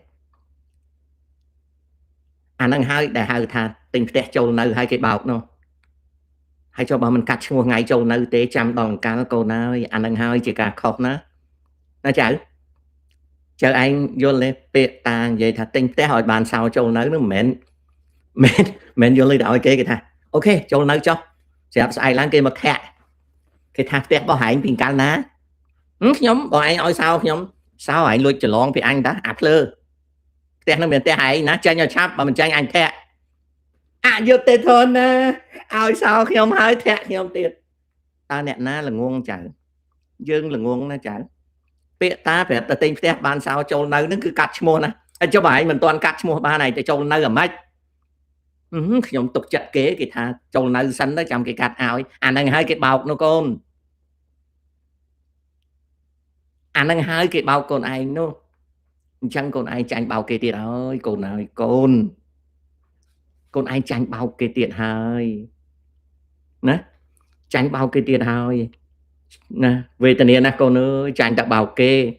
អាហ្នឹងហើយដែលហៅថាទិញផ្ទះចូលនៅហើយគេបោកនោះហើយចុះបើមិនកាត់ឈ្មោះថ្ងៃចូលនៅទេចាំដល់អង្ការកូនហើយអាហ្នឹងហើយជាការខុសណាចៅ chờ anh vô lên bệ ta vậy thà tinh té hỏi bàn sao châu nới nó mẹn vô lên đạo cái thà ok châu nới cho sẽ ai láng kia mà khẹt cái thà té bao hải bình can ná nhóm bọn anh ơi sao anh lui trở lon thì anh đã áp lơ té nó miền té hải ná chơi nhau chắp mà mình chơi anh khẹt vô tê thôn ơi sao khi ông hơi thẹt khi ông tiền ta nẹt ná là nguồn chả dương là nguồn nó chả bệ ta phải ta tinh phép ban sao châu nơi nó cứ cắt mua nè cho bài mình toàn cắt mua ba này để châu nơi ở mách nhóm tục chặt kế cái thà châu nơi xanh đó trong cái cắt áo anh đang hai cái bọc nó con anh đang hai cái bao con ai nó chẳng con ai tranh bao cái tiền ơi con ơi con ai tranh bao cái tiền hơi nè tranh bao cái tiền hơi nè về tình nè con ơi tranh đã bao kê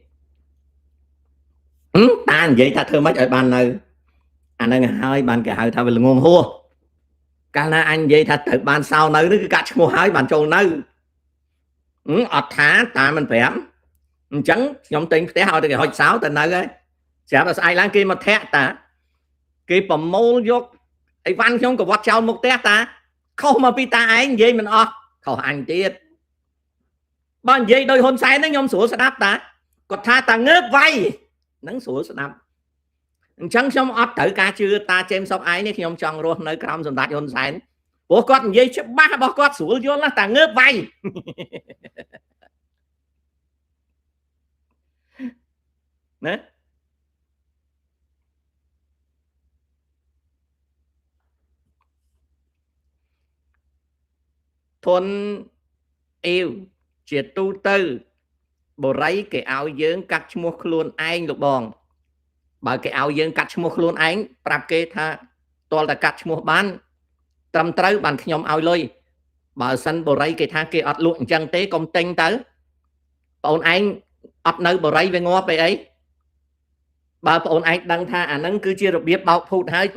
ta vậy ta thơ mấy ở ban nơi anh đang hai ban cái hai thao về là nguồn hua cái là anh vậy thật tự ban sau nơi nó cứ cắt mua hai bàn trâu nơi ọt thả ta mình phèm chẳng nhóm tình té hỏi cái hỏi sáu tình nơi ấy sẽ là ai lang kia mà thét ta cái bầm mô vô ấy văn không có vắt trao một té ta không mà pi ta anh vậy mình không anh tiết bao vậy đôi hôn sai nó nhóm sủa sẽ đáp ta còn tha ta ngớp vay nắng sủa sẽ đáp chẳng xong ọt tự ca chưa ta chém sóc ai nếu nhóm chọn luôn nơi cam dồn đạt hôn sai bố con vậy chứ ba bố con sủa vô là ta ngớp vay nè thôn yêu triệt tu tư bộ ráy cái áo dưỡng cắt mua luôn anh lục bòn bởi cái áo dưỡng cắt mua luôn anh prap kê tha toàn là cắt mua bán trầm tới bàn nhóm áo lôi bà sân bộ ráy cái tha kia ọt luận chân tế công tinh tới bọn anh ọt nơi bộ ráy về ngó về ấy bà bọn anh đăng tha nâng cứ chia được biết bao phút hai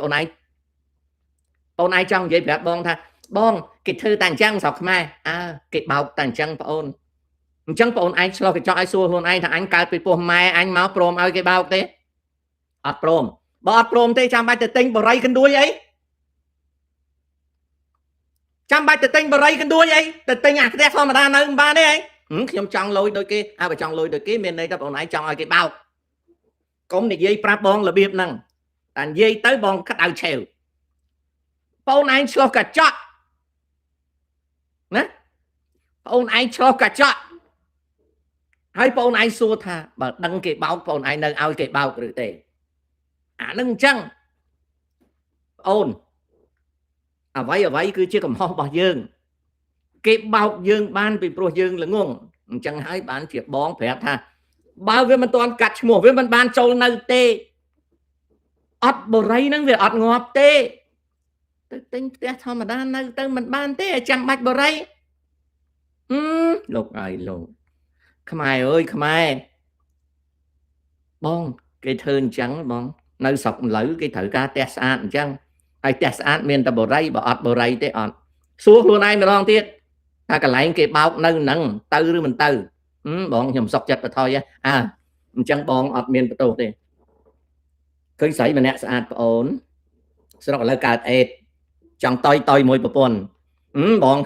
bọn anh trong vậy phải bọn tha bọn cái thư tàn trăng sọc mai cái bao tàn trăng bọn chẳng bọn anh lo cái cho ai xua luôn anh thằng anh cao bị buồn mai anh máu prom ai cái bao thế ọt prom bỏ prom thế trăm bài tự tinh bộ ráy cân đuôi ấy trăm bài tự tinh bộ ráy cân đuôi ấy tự tinh cái phong mà ra nơi ba đấy ấyខ្ញុំចង់លុយដូចគេបើចង់លុយដូចគេមានន័យថាបងឯងចង់ឲ្យគេបោកកុំនិយាយប្រាប់បងរបៀបហ្នឹងតែនិយាយទៅបងកាត់ឲ្យឆេវបងឯងឆ្លោះកាចក់ណាបងឯងឆ្លោះកាចក់ហើយបងឯងសួរថាបើដឹងគេបោកបងឯងនៅឲ្យគេបោកឬទេអានឹងអញ្ចឹងអូនអ្វីគឺជាកំហុសរបស់យើងគេបោកយើងបានពីព្រោះយើងល្ងងអញ្ចឹងហើយបានជាបងប្រាប់ថាបើវាមិនទាន់កាត់ឈ្មោះវាមិនបានចូលនៅទេអត់បរិយហ្នឹងវាអត់ងាប់ទេទៅទិញផ្ទះធម្មតានៅទៅមិនបានទេចាំបាច់បរិយលោកអើយលោកខ្មែរអើយខ្មែរបងគេធ្វើអញ្ចឹងបងនៅស្រុកឥឡូវគេត្រូវការផ្ទះស្អាតអញ្ចឹងហើយផ្ទះស្អាតមានតែបរិយបើអត់បរិយទេអត់សួរខ្លួនឯងម្ដងទៀតថាកន្លែងគេបោកនៅហ្នឹងទៅឬមិនទៅបងខ្ញុំសុកចិត្តបថយអញ្ចឹងបងអត់មានបន្ទោសទេឃើញស្រីម្នាក់ស្អាតប្អូនស្រុកឥឡូវកើតអេតចង់តយមួយប្រពន្ធបង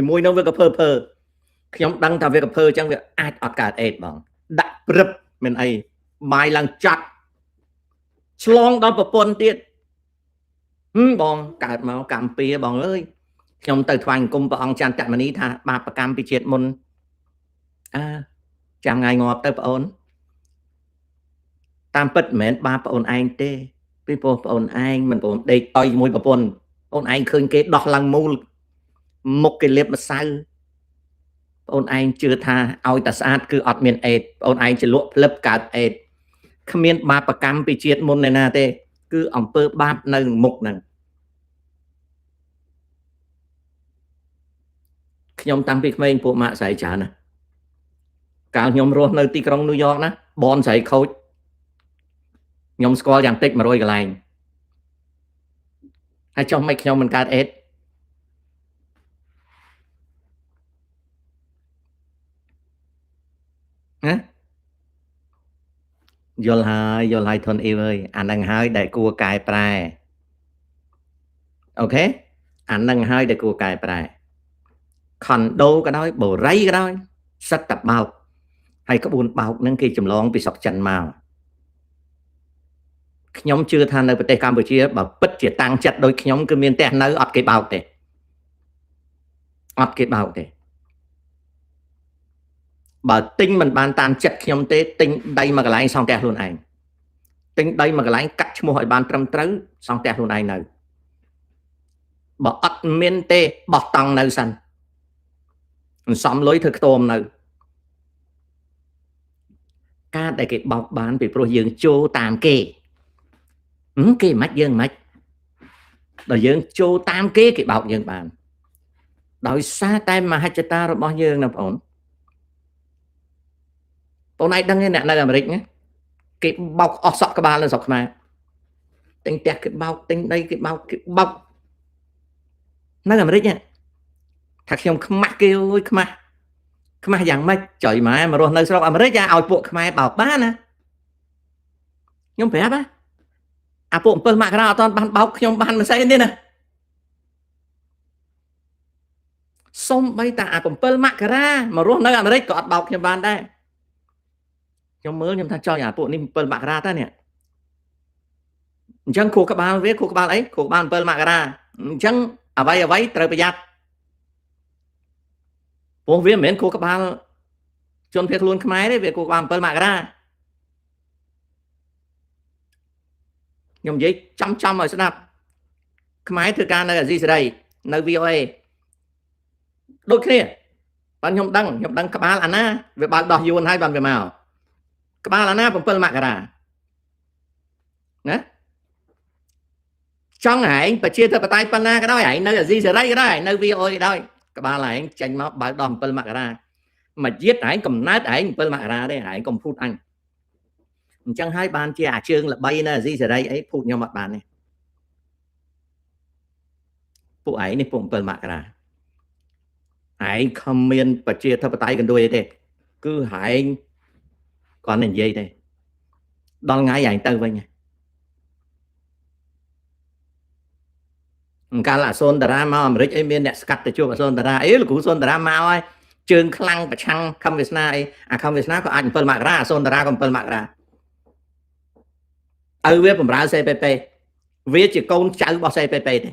មួយនោះវាក៏ភើខ្ញុំដឹងថាវាក៏ភើអញ្ចឹងវាអាចអត់កើតអេតបងដាក់ព្រឹបមិនអីបាយឡើងចាត់ឆ្លងដល់ប្រពន្ធទៀតបងកើតមកកម្ពុជាបងអើយខ្ញុំទៅថ្វាយអង្គមព្រះអង្គចន្ទមនីថាបាបកម្មពីជាតិមុនចាំថ្ងៃងាប់ទៅបងអូនតាមពិតមិនមែនបាបបងអូនឯងទេពីព្រោះបងអូនឯងមិនបងដេកតយជាមួយប្រពន្ធបងឯងឃើញគេដោះឡើងមូលមុខគេលាបម្សៅបងឯងជឿថាឲ្យតែស្អាតគឺអត់មានអេតបងឯងចលក់ផ្លឹបកើតអេតគ្មានបាបកម្មពីជាតិមុនឯណាទេគឺអំពើបាបនៅមុខហ្នឹងខ្ញុំតាំងពីក្មេងពួកម៉ាក់ស្រីច្រើនណាកាលខ្ញុំរស់នៅទីក្រុងញូវយ៉កណាបនស្រីខូចខ្ញុំស្គាល់យ៉ាងតិច100កន្លែងហើយចុះមិនខ្ញុំមិនកើតអេតណា យល់ហើយធនអ៊ីវអើយអានឹងហើយដែលគួរកែប្រែអូខេអានឹងហើយដែលគួរកែប្រែខុនដូក៏ដោយបូរីក៏ដោយសិតតែបោកហើយក្បួនបោកហ្នឹងគេចម្លងពីស្រុកចិនមកខ្ញុំជឿថានៅប្រទេសកម្ពុជាបើពិតជាតាំងចិត្តដូចខ្ញុំគឺមានផ្ទះនៅអត់គេបោកទេអត់គេបោកទេបើទិញមិនបានតាមចិត្តខ្ញុំទេទិញដីមួយកន្លែងសង់ផ្ទះខ្លួនឯងទិញដីមួយកន្លែងកាត់ឈ្មោះឲ្យបានត្រឹមត្រូវសង់ផ្ទះខ្លួនឯងនៅបើអត់មានទេបោះតង់នៅសិនសន្សំលុយធ្វើខ្ទមនៅការដែលគេបោកបានពីព្រោះយើងចូលតាមគេគេមិនយើងមិនដល់យើងចូលតាមគេគេបោកយើងបានដោយសារតែមហិច្ឆតារបស់យើងណាបងប្អូនឯងដឹងទេអ្នកនៅអាមេរិកគេបោកអស់សក់ក្បាលនៅស្រុកខ្មែរទិញផ្ទះគេបោកទិញដីគេបោកនៅអាមេរិកថាខ្ញុំខ្មាស់គេអើយខ្មាស់យ៉ាងម៉េចចុយម៉ែមករស់នៅស្រុកអាមេរិកឲ្យពួកខ្មែរបោកបានណាខ្ញុំប្រាប់អាពួក7មករាអត់ទាន់បានបោកខ្ញុំបានមិនស្អីទេណាសុំបីតាអា7មករាមករស់នៅអាមេរិកក៏អត់បោកខ្ញុំបានដែរខ្ញុំមើលខ្ញុំថាចុយអាពួកនេះ7មករាតើនេះអញ្ចឹងខួរក្បាលវាខួរក្បាលអីខួរក្បាល7មករាអញ្ចឹងអ្វីត្រូវប្រយ័ត្នព្រោះវាមិនមែនខួរក្បាលជនភៀសខ្លួនខ្មែរទេវាខួរក្បាល7មករាខ្ញុំនិយាយចំឲ្យស្ដាប់ខ្មែរធ្វើការនៅអាស៊ីសេរីនៅ VOA ដូចគ្នាបានខ្ញុំដឹងក្បាលអាណាវាបើកដោះយួនហើយបានវាមកក្បាលអាណា7មករាណាចង់ឯងប្រជាធិបតេយ្យប៉ុណ្ណាក៏ដោយឯងនៅអាស៊ីសេរីក៏ដោយនៅ VOA ក៏ដោយក្បាលឯងចេញមកបើកដោះ7មករាមកជាតិឯងកំណើតឯង7មករាទេឯងកុំភូតអញអញ្ចឹងហើយបានជាអាជើងល្បីនៅអាស៊ីសេរីអីភូតខ្ញុំអត់បានទេពួកឯងនេះពួក7មករាឯងខំមានប្រជាធិបតេយ្យកណ្ដួយអីទេគឺឯងគាត់និយាយទេដល់ថ្ងៃឯងទៅវិញកាលអសូនតារាមកអាមេរិកអីមានអ្នកស្កាត់ទៅជួបអសូនតារាអីលោកគ្រូសូនតារាមកហើយជើងខ្លាំងប្រឆាំងខំវាសនាអីអាខំវាសនាក៏អាច7មករាអសូនតារាក៏7មករាឪវាបំរើ CPP វាជាកូនចៅរបស់ CPP ទេ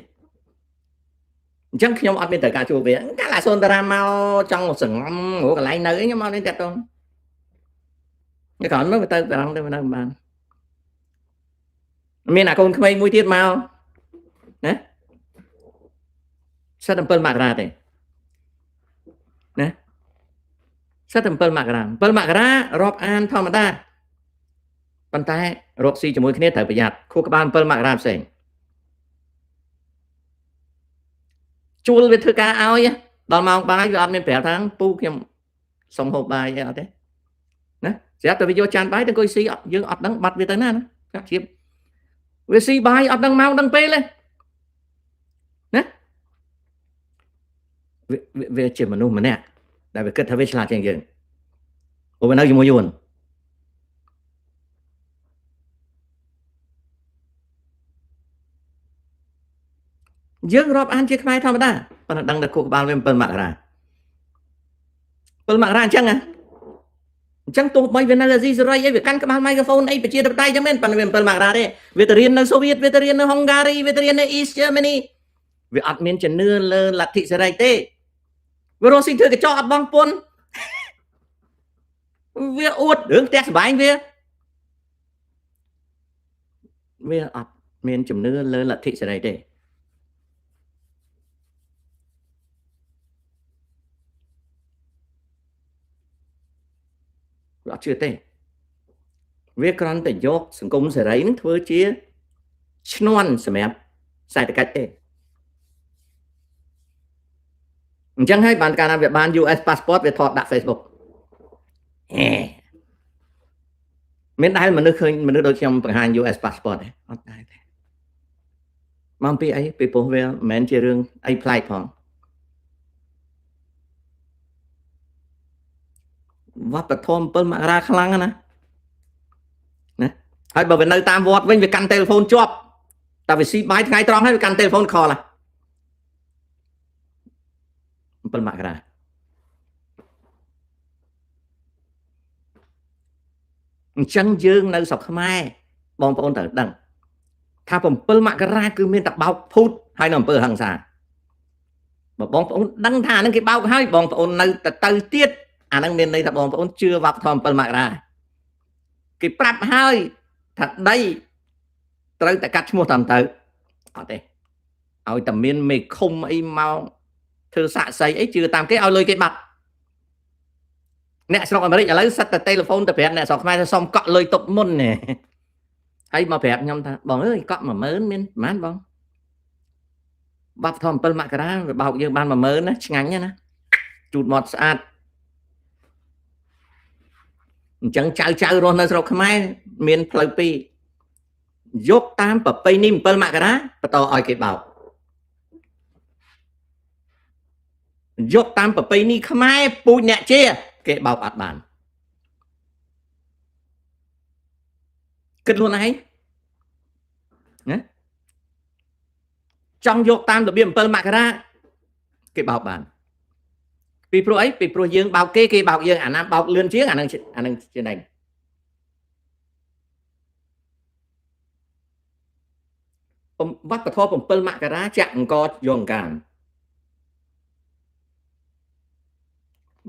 អញ្ចឹងខ្ញុំអត់មានត្រូវការជួបវាកាលអសូនតារាមកចង់សង្ងំកន្លែងនៅខ្ញុំអត់មានតាក់ទងតែគ្រាន់មកទៅបារម្ភទៅនៅបានមានអាកូនក្មេងមួយទៀតមកណាសិត7មករាទេណាសិត7មករា7មករារាប់អានធម្មតាប៉ុន្តែរកស៊ីជាមួយគ្នាត្រូវប្រយ័ត្នខួរក្បាល7មករាផ្សេងជួលវាធ្វើការឲ្យដល់ម៉ោងបាយវាអត់មានប្រាប់ថាពូខ្ញុំសុំហូបបាយអីអត់ទេណាស្រាប់តែវាយកចានបាយទៅអង្គុយស៊ីយើងអត់ដឹងបាត់វាទៅណាណាជៀបវាស៊ីបាយអត់ដឹងម៉ោងដឹងពេលទេណាវាជាមនុស្សម្នាក់ដែលវាគិតថាវាឆ្លាតជាងយើងព្រោះវានៅជាមួយយួនយើងរាប់អានជាខ្មែរធម្មតាប៉ុន្តែដឹងតែខួរក្បាលវា7មករា7មករាអញ្ចឹងអញ្ចឹងទោះបីវានៅអាស៊ីសេរីអីវាកាន់ក្បាលមីក្រូហ្វូនអីប្រជាធិបតេយ្យចឹងមែនប៉ុន្តែវា7មករាទេវាទៅរៀននៅសូវៀតវាទៅរៀននៅហុងហ្គារីវាទៅរៀននៅ East Germany វាអត់មានជំនឿលើលទ្ធិសេរីទេវារស់ស៊ីធ្វើកញ្ចក់អត់បងពុនវាអួតរឿងផ្ទះសម្បែងវាអត់មានជំនឿលើលទ្ធិសេរីទេវាអត់ជឿទេវាគ្រាន់តែយកសង្គមសេរីនឹងធ្វើជាឈ្នន់សម្រាប់សេដ្ឋកិច្ចទេអញ្ចឹងហើយបានកាលណាវាបាន US passport វាថតដាក់ Facebook មានដែលមនុស្សឃើញមនុស្សដូចខ្ញុំបង្ហាញ US passport ទេអត់ដែរទេមកពីអីពីព្រោះវាមិនមែនជារឿងអីប្លែកផងវប្បធម៌7មករាខ្លាំងណា ហើយបើវានៅតាមវត្តវិញវាកាន់ទូរស័ព្ទជាប់តែវាស៊ីបាយថ្ងៃត្រង់ហើយវាកាន់ទូរស័ព្ទខលហើយ7 មករាអញ្ចឹងយើងនៅស្រុកខ្មែរបងប្អូនត្រូវដឹងថា7 មករាគឺមានតែបោកភូតហើយនៅអំពើហិង្សាបើបងប្អូនដឹងថាអានឹងគេបោកហើយបងប្អូននៅទៅទៀតអានឹងមានន័យថាបងប្អូនជឿវប្បធម៌7 មករាគេប្រាប់ហើយថាដីត្រូវតែកាត់ឈ្មោះតាមទៅអត់ទេឲ្យតែមានមេឃុំអីមកធ្វើសាក់សីអីជឿតាមគេឲ្យលុយគេបាត់អ្នកស្រុកអាមេរិកឥឡូវសិតតែទូរស័ព្ទទៅប្រាប់អ្នកស្រុកខ្មែរថាសុំកក់លុយទុកមុននេះហើយមកប្រាប់ខ្ញុំថាបងអើយកក់ 10000 មានប៉ុន្មានបងបាប់ធំ7 មករាវាបោកយើងបាន 10000 ណាឆ្ងាញ់ណាជូតមាត់ស្អាតអញ្ចឹងចៅរស់នៅស្រុកខ្មែរមានផ្លូវពីរយកតាមប្រពៃណី7 មករាបន្តឲ្យគេបោកយកតាមប្រពៃណីខ្មែរពូជអ្នកជាគេបោកអត់បានគិតខ្លួនឯងណាចង់យកតាមរបៀប7 មករាគេបោកបានពីព្រោះអីពីព្រោះយើងបោកគេបោកយើងអាណាបោកលឿនជាងអានឹងជាណែវប្បធម៌7 មករាចាក់អង្គយកអង្ការ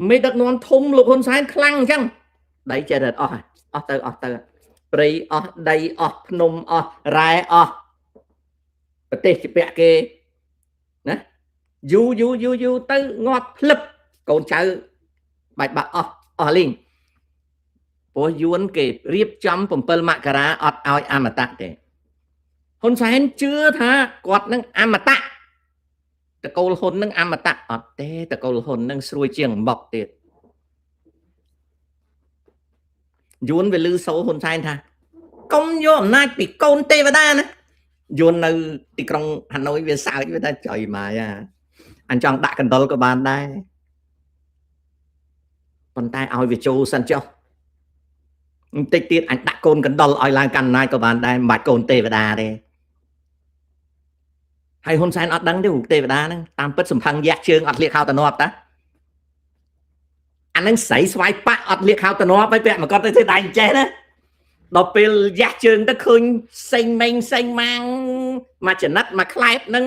មេដឹកនាំធំលោកហ៊ុនសែនខ្លាំងអញ្ចឹងដៃចេះតែអស់ទៅព្រៃអស់ដីអស់ភ្នំអស់រ៉ែអស់ប្រទេសជាពាក់គេណាយូរទៅងាប់ភ្លឹបកូនចៅបាច់បាក់អស់លីងព្រោះយួនគេរៀបចំ7 មករាអត់ឲ្យអមតៈទេហ៊ុនសែនជឿថាគាត់នឹងអមតៈតកូលហ៊ុននឹងអមតៈអត់ទេតកូលហ៊ុននឹងស្រួយជាងអំបោកទៀតយួនវាលឺសូហ៊ុនសែនថាកុំយកអំណាចពីកូនទេវតាណាយួននៅទីក្រុងហាណូយវាសើចវាថាចុយម៉ាយអញចង់ដាក់កណ្ដុលក៏បានដែរប៉ុន្តែឲ្យវាចូលសិនចុះបន្តិចទៀតអញដាក់កូនកណ្ដុលឲ្យឡើងកាន់អំណាចក៏បានដែរមិនបាច់កូនទេវតាទេហើយហ៊ុនសែនអត់ដឹងទេទេវតាហ្នឹងតាមពិតសំផឹងយះជើងអត់លាកខោតនប់តាអានឹងស្រីស្វាយប៉ាក់អត់លាកខោតនប់ហើយពាក់មកគាត់ទៅធ្វើដៃចេះណាដល់ពេលយះជើងទៅឃើញសេងម៉េងសេងម៉ាងមកចំណិតមកខ្លែបហ្នឹង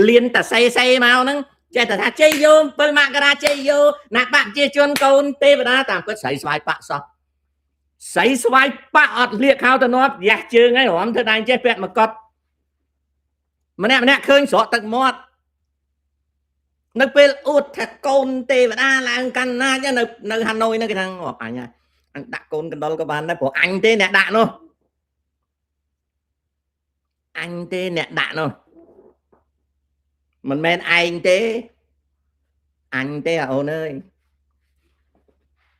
លៀនតាសេមកហ្នឹងចេះតែថាជ័យយោ7 មករាជ័យយោណាបាក់ជាជនកូនទេវតាតាមពិតស្រីស្វាយប៉ាក់សោះស្រីស្វាយប៉ាក់អត់លាកខោតនប់យះជើងហើយរំធ្វើដៃចេះពាក់មកគាត់ម្នាក់ឃើញស្រក់ទឹកមាត់នៅពេលអួតថាកូនទេវតាឡើងកាន់ណាចនៅហាណូយហ្នឹងគេថាអញដាក់កូនកណ្ដុលក៏បានដែរព្រោះអញទេអ្នកដាក់នោះអញទេអ្នកដាក់នោះមិនមែនឯងទេអញទេអូនអើយ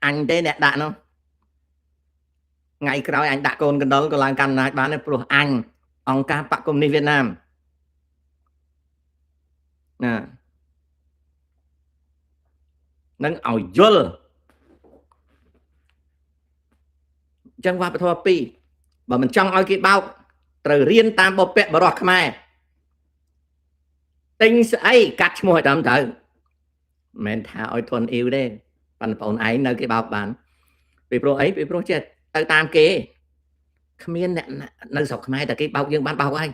អញទេអ្នកដាក់នោះថ្ងៃក្រោយអញដាក់កូនកណ្ដុលក៏ឡើងកាន់អំណាចបានដែរព្រោះអញអង្គការបកកុម្មុយនីសវៀតណាមណានឹងឲ្យយល់អញ្ចឹងវប្បធម៌ពីរបើមិនចង់ឲ្យគេបោកត្រូវរៀនតាមបុព្វបុរសខ្មែរទិញស្អីកាត់ឈ្មោះឲ្យតាមត្រូវមិនមែនថាឲ្យធន់អ៊ីវទេប៉ុន្តែបងឯងនៅគេបោកបានពីព្រោះអីពីព្រោះចេះទៅតាមគេគ្មានអ្នកនៅស្រុកខ្មែរតែគេបោកយើងបានបោកហើយ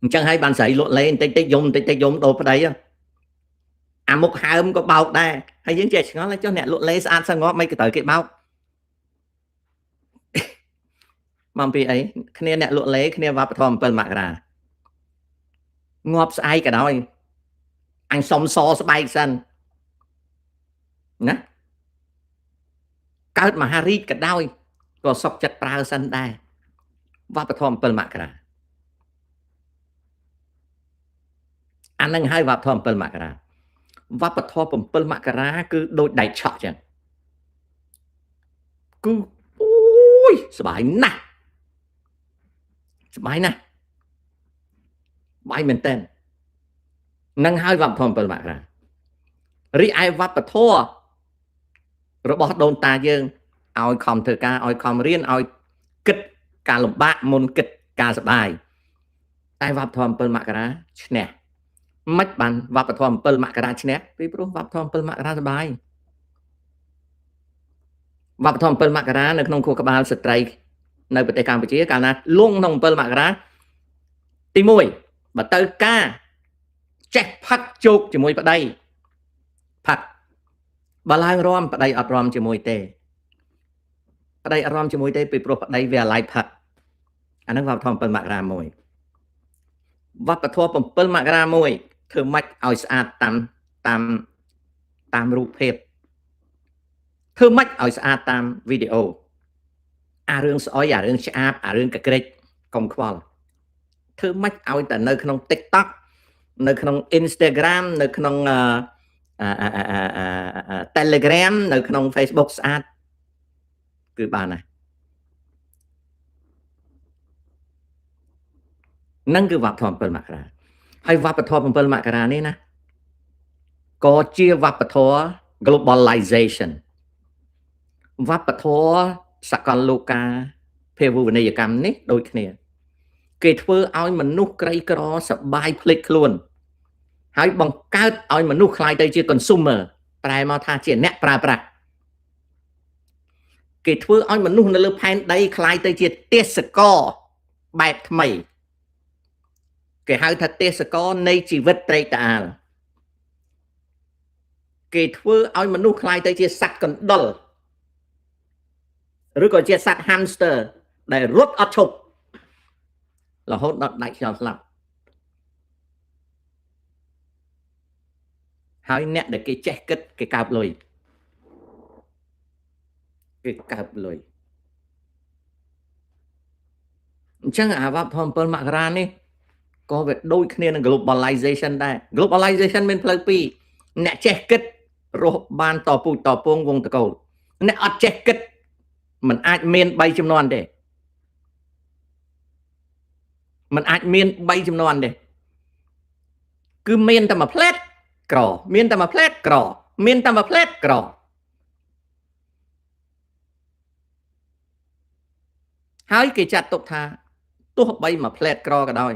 អញ្ចឹងហើយបានស្រីលក់លេបន្តិចយំដូរប្តីអាមុខហើមក៏បោកដែរហើយយើងចេះឆ្ងល់ចុះអ្នកលក់លេស្អាតស្ងប់មិនក៏ត្រូវគេបោកមកពីអីគ្នាអ្នកលក់លេគ្នាវប្បធម៌7 មករាងាប់ស្អែកក៏ដោយអញសុំសស្បែកសិនណាកើតមហារាជក៏ដោយក៏សុកចិត្តប្រើសិនដែរវប្បធម៌7 មករាអានឹងហើយវប្បធម៌7 មករាវប្បធម៌7 មករាគឺដូចដៃឆក់ចឹងគឺអូយសบายណាស់បាយមែនតើនឹងហើយវប្បធម៌7 មករារីឯវប្បធម៌របស់ដូនតាយើងឲ្យខំធ្វើការឲ្យខំរៀនឲ្យ ការលំបាកមុនគិតការសបាយតែវប្បធម៌7មករាឈ្នះមិនបានវប្បធម៌7មករាឈ្នះពីព្រោះវប្បធម៌7មករាសបាយវប្បធម៌7មករានៅក្នុងខួរក្បាលស្ត្រីនៅប្រទេសកម្ពុជាកាលណាលងក្នុង7មករាទី1បើទៅការចេះផឹកជោគជាមួយប្តីផឹកបើឡើងរំប្តីអត់រំជាមួយទេប្តីអត់រំជាមួយទេពីព្រោះប្តីវាអាឡ័យផឹកអាហ្នឹងវប្បធម៌7មករាមួយវប្បធម៌7មករាមួយធ្វើម៉េចឲ្យស្អាតតាមរូបភាពធ្វើម៉េចឲ្យស្អាតតាមវីដេអូអារឿងស្អុយអារឿងឆ្អាបអារឿងកក្រិចកុំខ្វល់ធ្វើម៉េចឲ្យតែនៅក្នុង TikTok នៅក្នុង Instagram នៅក្នុងTelegram នៅក្នុង Facebook ស្អាតគឺបានណានឹងគឺវប្បធម៌7មករាហើយវប្បធម៌7មករានេះណាក៏ជាវប្បធម៌ globalization វប្បធម៌សកលលោកការភាវូបនីយកម្មនេះដូចគ្នាគេធ្វើឲ្យមនុស្សក្រីក្រសបាយភ្លេចខ្លួនហើយបង្កើតឲ្យមនុស្សខ្លាយទៅជា consumer ប្រែមកថាជាអ្នកប្រើប្រាស់គេធ្វើឲ្យមនុស្សនៅលើផែនដីខ្លាយទៅជាទេសកលបែបថ្មីគេហៅថាទេសកលនៃជីវិតត្រេកតាអាលគេធ្វើឲ្យមនុស្សខ្លាយទៅជាសត្វកណ្ដុរឬក៏ជាសត្វ hamster ដែលរត់អត់ឈប់រហូតដល់ដាច់ខ្យល់ស្លាប់ហើយអ្នកដែលគេចេះគិតគេកើបលុយគេកើបលុយអញ្ចឹងអាវប្បធម៌7មករានេះក៏វាដូចគ្នានឹង globalization ដែរ globalization មានផ្លូវពីរអ្នកចេះគិតរស់បានតពូជតពងវងតកូលអ្នកអត់ចេះគិតมันអាចមាន3ចំនួនទេมันអាចមាន3ចំនួនទេគឺមានតែមួយផ្លែតក្រមានតែមួយផ្លែតក្រមានតែមួយផ្លែតក្រហើយគេចាត់ទុកថាទោះបីមួយផ្លែតក្រក៏ដោយ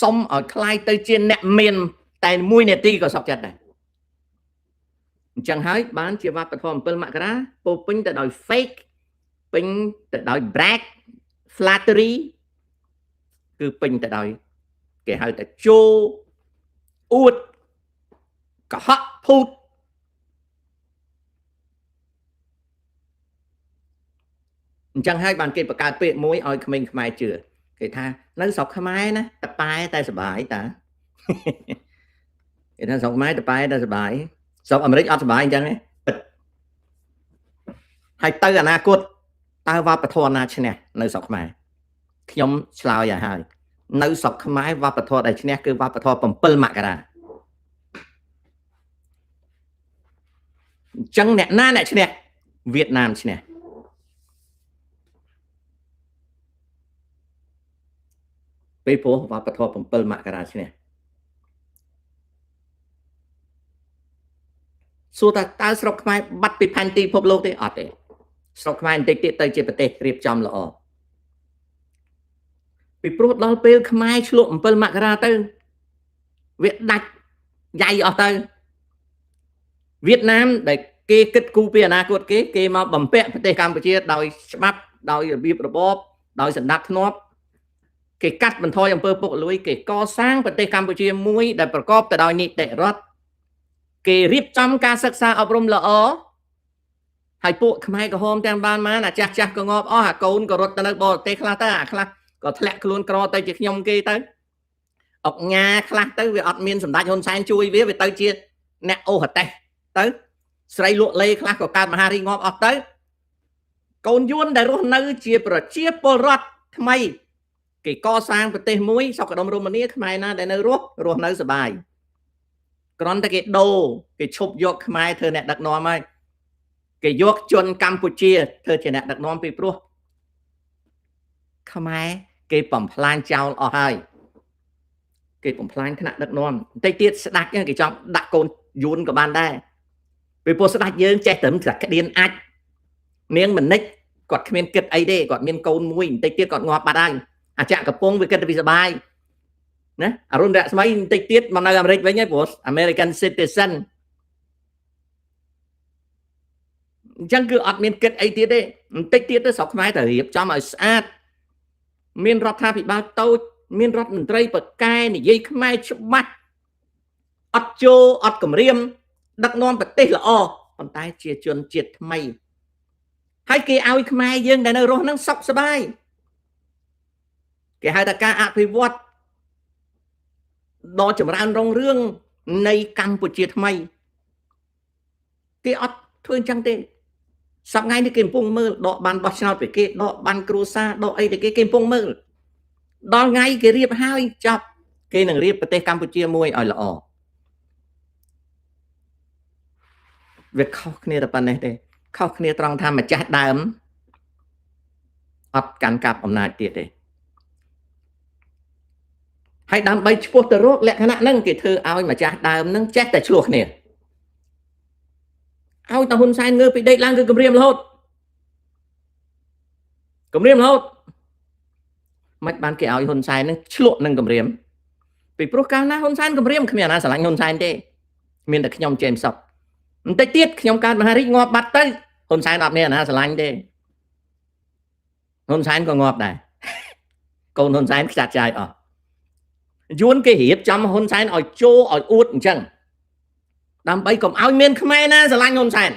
សុំឲ្យคล้ายទៅជាអ្នកមានតែ1នាទីក៏សុខចិត្តដែរអញ្ចឹងហើយបានជាវប្បធម៌7មករាពោពេញទៅដោយ fake ពេញទៅដោយ brag flattery គឺពេញទៅដោយគេហៅថាជោអួតកុហកភូតអញ្ចឹងហើយបានគេបង្កើតពាក្យមួយឲ្យក្មេងខ្មែរជឿគេថានៅស្រុកខ្មែរណាតប៉ែតែសុបាយតាគេថាស្រុកខ្មែរតប៉ែតែសុបាយស្រុកអាមេរិកអត់សុបាយអញ្ចឹងទេហើយទៅអនាគតតើវប្បធម៌ណាឈ្នះនៅស្រុកខ្មែរខ្ញុំឆ្លើយឲ្យហើយនៅស្រុកខ្មែរវប្បធម៌ដែលឈ្នះគឺវប្បធម៌7មករាអញ្ចឹងអ្នកណាអ្នកឈ្នះវៀតណាមឈ្នះពេលព្រោះវប្បធម៌7មករាឈ្នះសួរថាតើស្រុកខ្មែរបាត់ពីផែនទីពិភពលោកទេអត់ទេស្រុកខ្មែរបន្តិចទៀតទៅជាប្រទេសរៀបចំល្អពីព្រោះដល់ពេលខ្មែរឆ្លក់7មករាទៅវាដាច់យ៉ៃអស់ទៅវៀតណាមដែលគេគិតគូរពីអនាគតគេមកបំពាក់ប្រទេសកម្ពុជាដោយច្បាប់ដោយរបៀបរបបដោយសណ្ដាប់ធ្នាប់គេកាត់បន្ថយអំពើពុករលួយគេកសាងប្រទេសកម្ពុជាមួយដែលប្រកបទៅដោយនីតិរដ្ឋគេរៀបចំការសិក្សាអប់រំល្អហើយពួកខ្មែរក្រហមទាំងបានមកអាចាស់ក៏ងាប់អស់អាកូនក៏រត់ទៅនៅបរទេសខ្លះទៅអាខ្លះក៏ធ្លាក់ខ្លួនក្រទៅជាខ្ញុំគេទៅអុកញ៉ាខ្លះទៅវាអត់មានសម្ដេចហ៊ុនសែនជួយវាទៅជាអ្នកអូហតេសទៅស្រីលក់លេខ្លះក៏កើតមហារីកងាប់អស់ទៅកូនយួនដែលរស់នៅជាប្រជាពលរដ្ឋថ្មីគេកសាងប្រទេសមួយសុខដុមរមនាខ្មែរណាដែលនៅរស់នៅសบายគ្រាន់តែគេដូរគេឈប់យកខ្មែរធ្វើអ្នកដឹកនាំហើយគេយកជនកម្ពុជាធ្វើជាអ្នកដឹកនាំពីព្រោះខ្មែរគេបំផ្លាញចោលអស់ហើយគេបំផ្លាញថ្នាក់ដឹកនាំបន្តិចទៀតស្ដាច់គេចង់ដាក់កូនយួនក៏បានដែរពីព្រោះស្ដាច់យើងចេះត្រឹមតែក្តៀនអាចនាងមនិច គាត់គ្មានគិតអីទេគាត់មានកូនមួយបន្តិចទៀតគាត់ងាប់បាត់ហើយអាចក្រពងវាគិតទៅពីសុបាយណាអរុណរស្មីបន្តិចទៀតមកនៅអាមេរិកវិញហើយព្រោះ American citizen អញ្ចឹងគឺអត់មានគិតអីទៀតទេបន្តិចទៀតទៅស្រុកខ្មែរត្រូវរៀបចំឲ្យស្អាតមានរដ្ឋាភិបាលតូចមានរដ្ឋមន្ត្រីបកកែនិយាយខ្មែរច្បាស់អត់ចូលអត់គម្រាមដឹកនាំប្រទេសល្អប៉ុន្តែជាជនជាតិថ្មីហើយគេឲ្យខ្មែរយើងដែលនៅរស់ហ្នឹងសុខសប្បាយគេហៅថាការអភិវឌ្ឍដ៏ចម្រើនរុងរឿងនៃកម្ពុជាថ្មីគេអត់ធ្វើអញ្ចឹងទេសប្តាហ៍នេះគេកំពុងមើលដកបានបោះឆ្នោតពីគេដកបានគ្រួសារដកអីទៅគេកំពុងមើលដល់ថ្ងៃគេរៀបហើយចប់គេនឹងរៀបប្រទេសកម្ពុជាមួយឲ្យល្អវាខុសគ្នាតែប៉ុណ្ណេះទេខុសគ្នាត្រង់ថាម្ចាស់ដើមអត់កាន់កាប់អំណាចទៀតទេហើយដើម្បីឈ្មោះទៅរកលក្ខណៈហ្នឹងគេធ្វើឲ្យម្ចាស់ដើមហ្នឹងចេះតែឆ្លោះគ្នាឲ្យតាហ៊ុនសែនងើបពីដេកឡើងគឺគម្រាមរហូតមិនបានគេឲ្យហ៊ុនសែនហ្នឹងឆ្លក់នឹងគម្រាមពីព្រោះកាលណាហ៊ុនសែនគម្រាមគ្មានអាណាស្រឡាញ់ហ៊ុនសែនទេមានតែខ្ញុំចេមសុកបន្តិចទៀតខ្ញុំកើតមហារាជងាប់បាត់ទៅហ៊ុនសែនអត់មានអាណាស្រឡាញ់ទេហ៊ុនសែនក៏ងាប់ដែរកូនហ៊ុនសែនខ្ចាត់ចាយអស់យួនគេរៀបចំហ៊ុនសែនឲ្យចូលឲ្យអួតអញ្ចឹងដើម្បីកុំឲ្យមានខ្មែរណាស្រឡាញ់ហ៊ុនសែន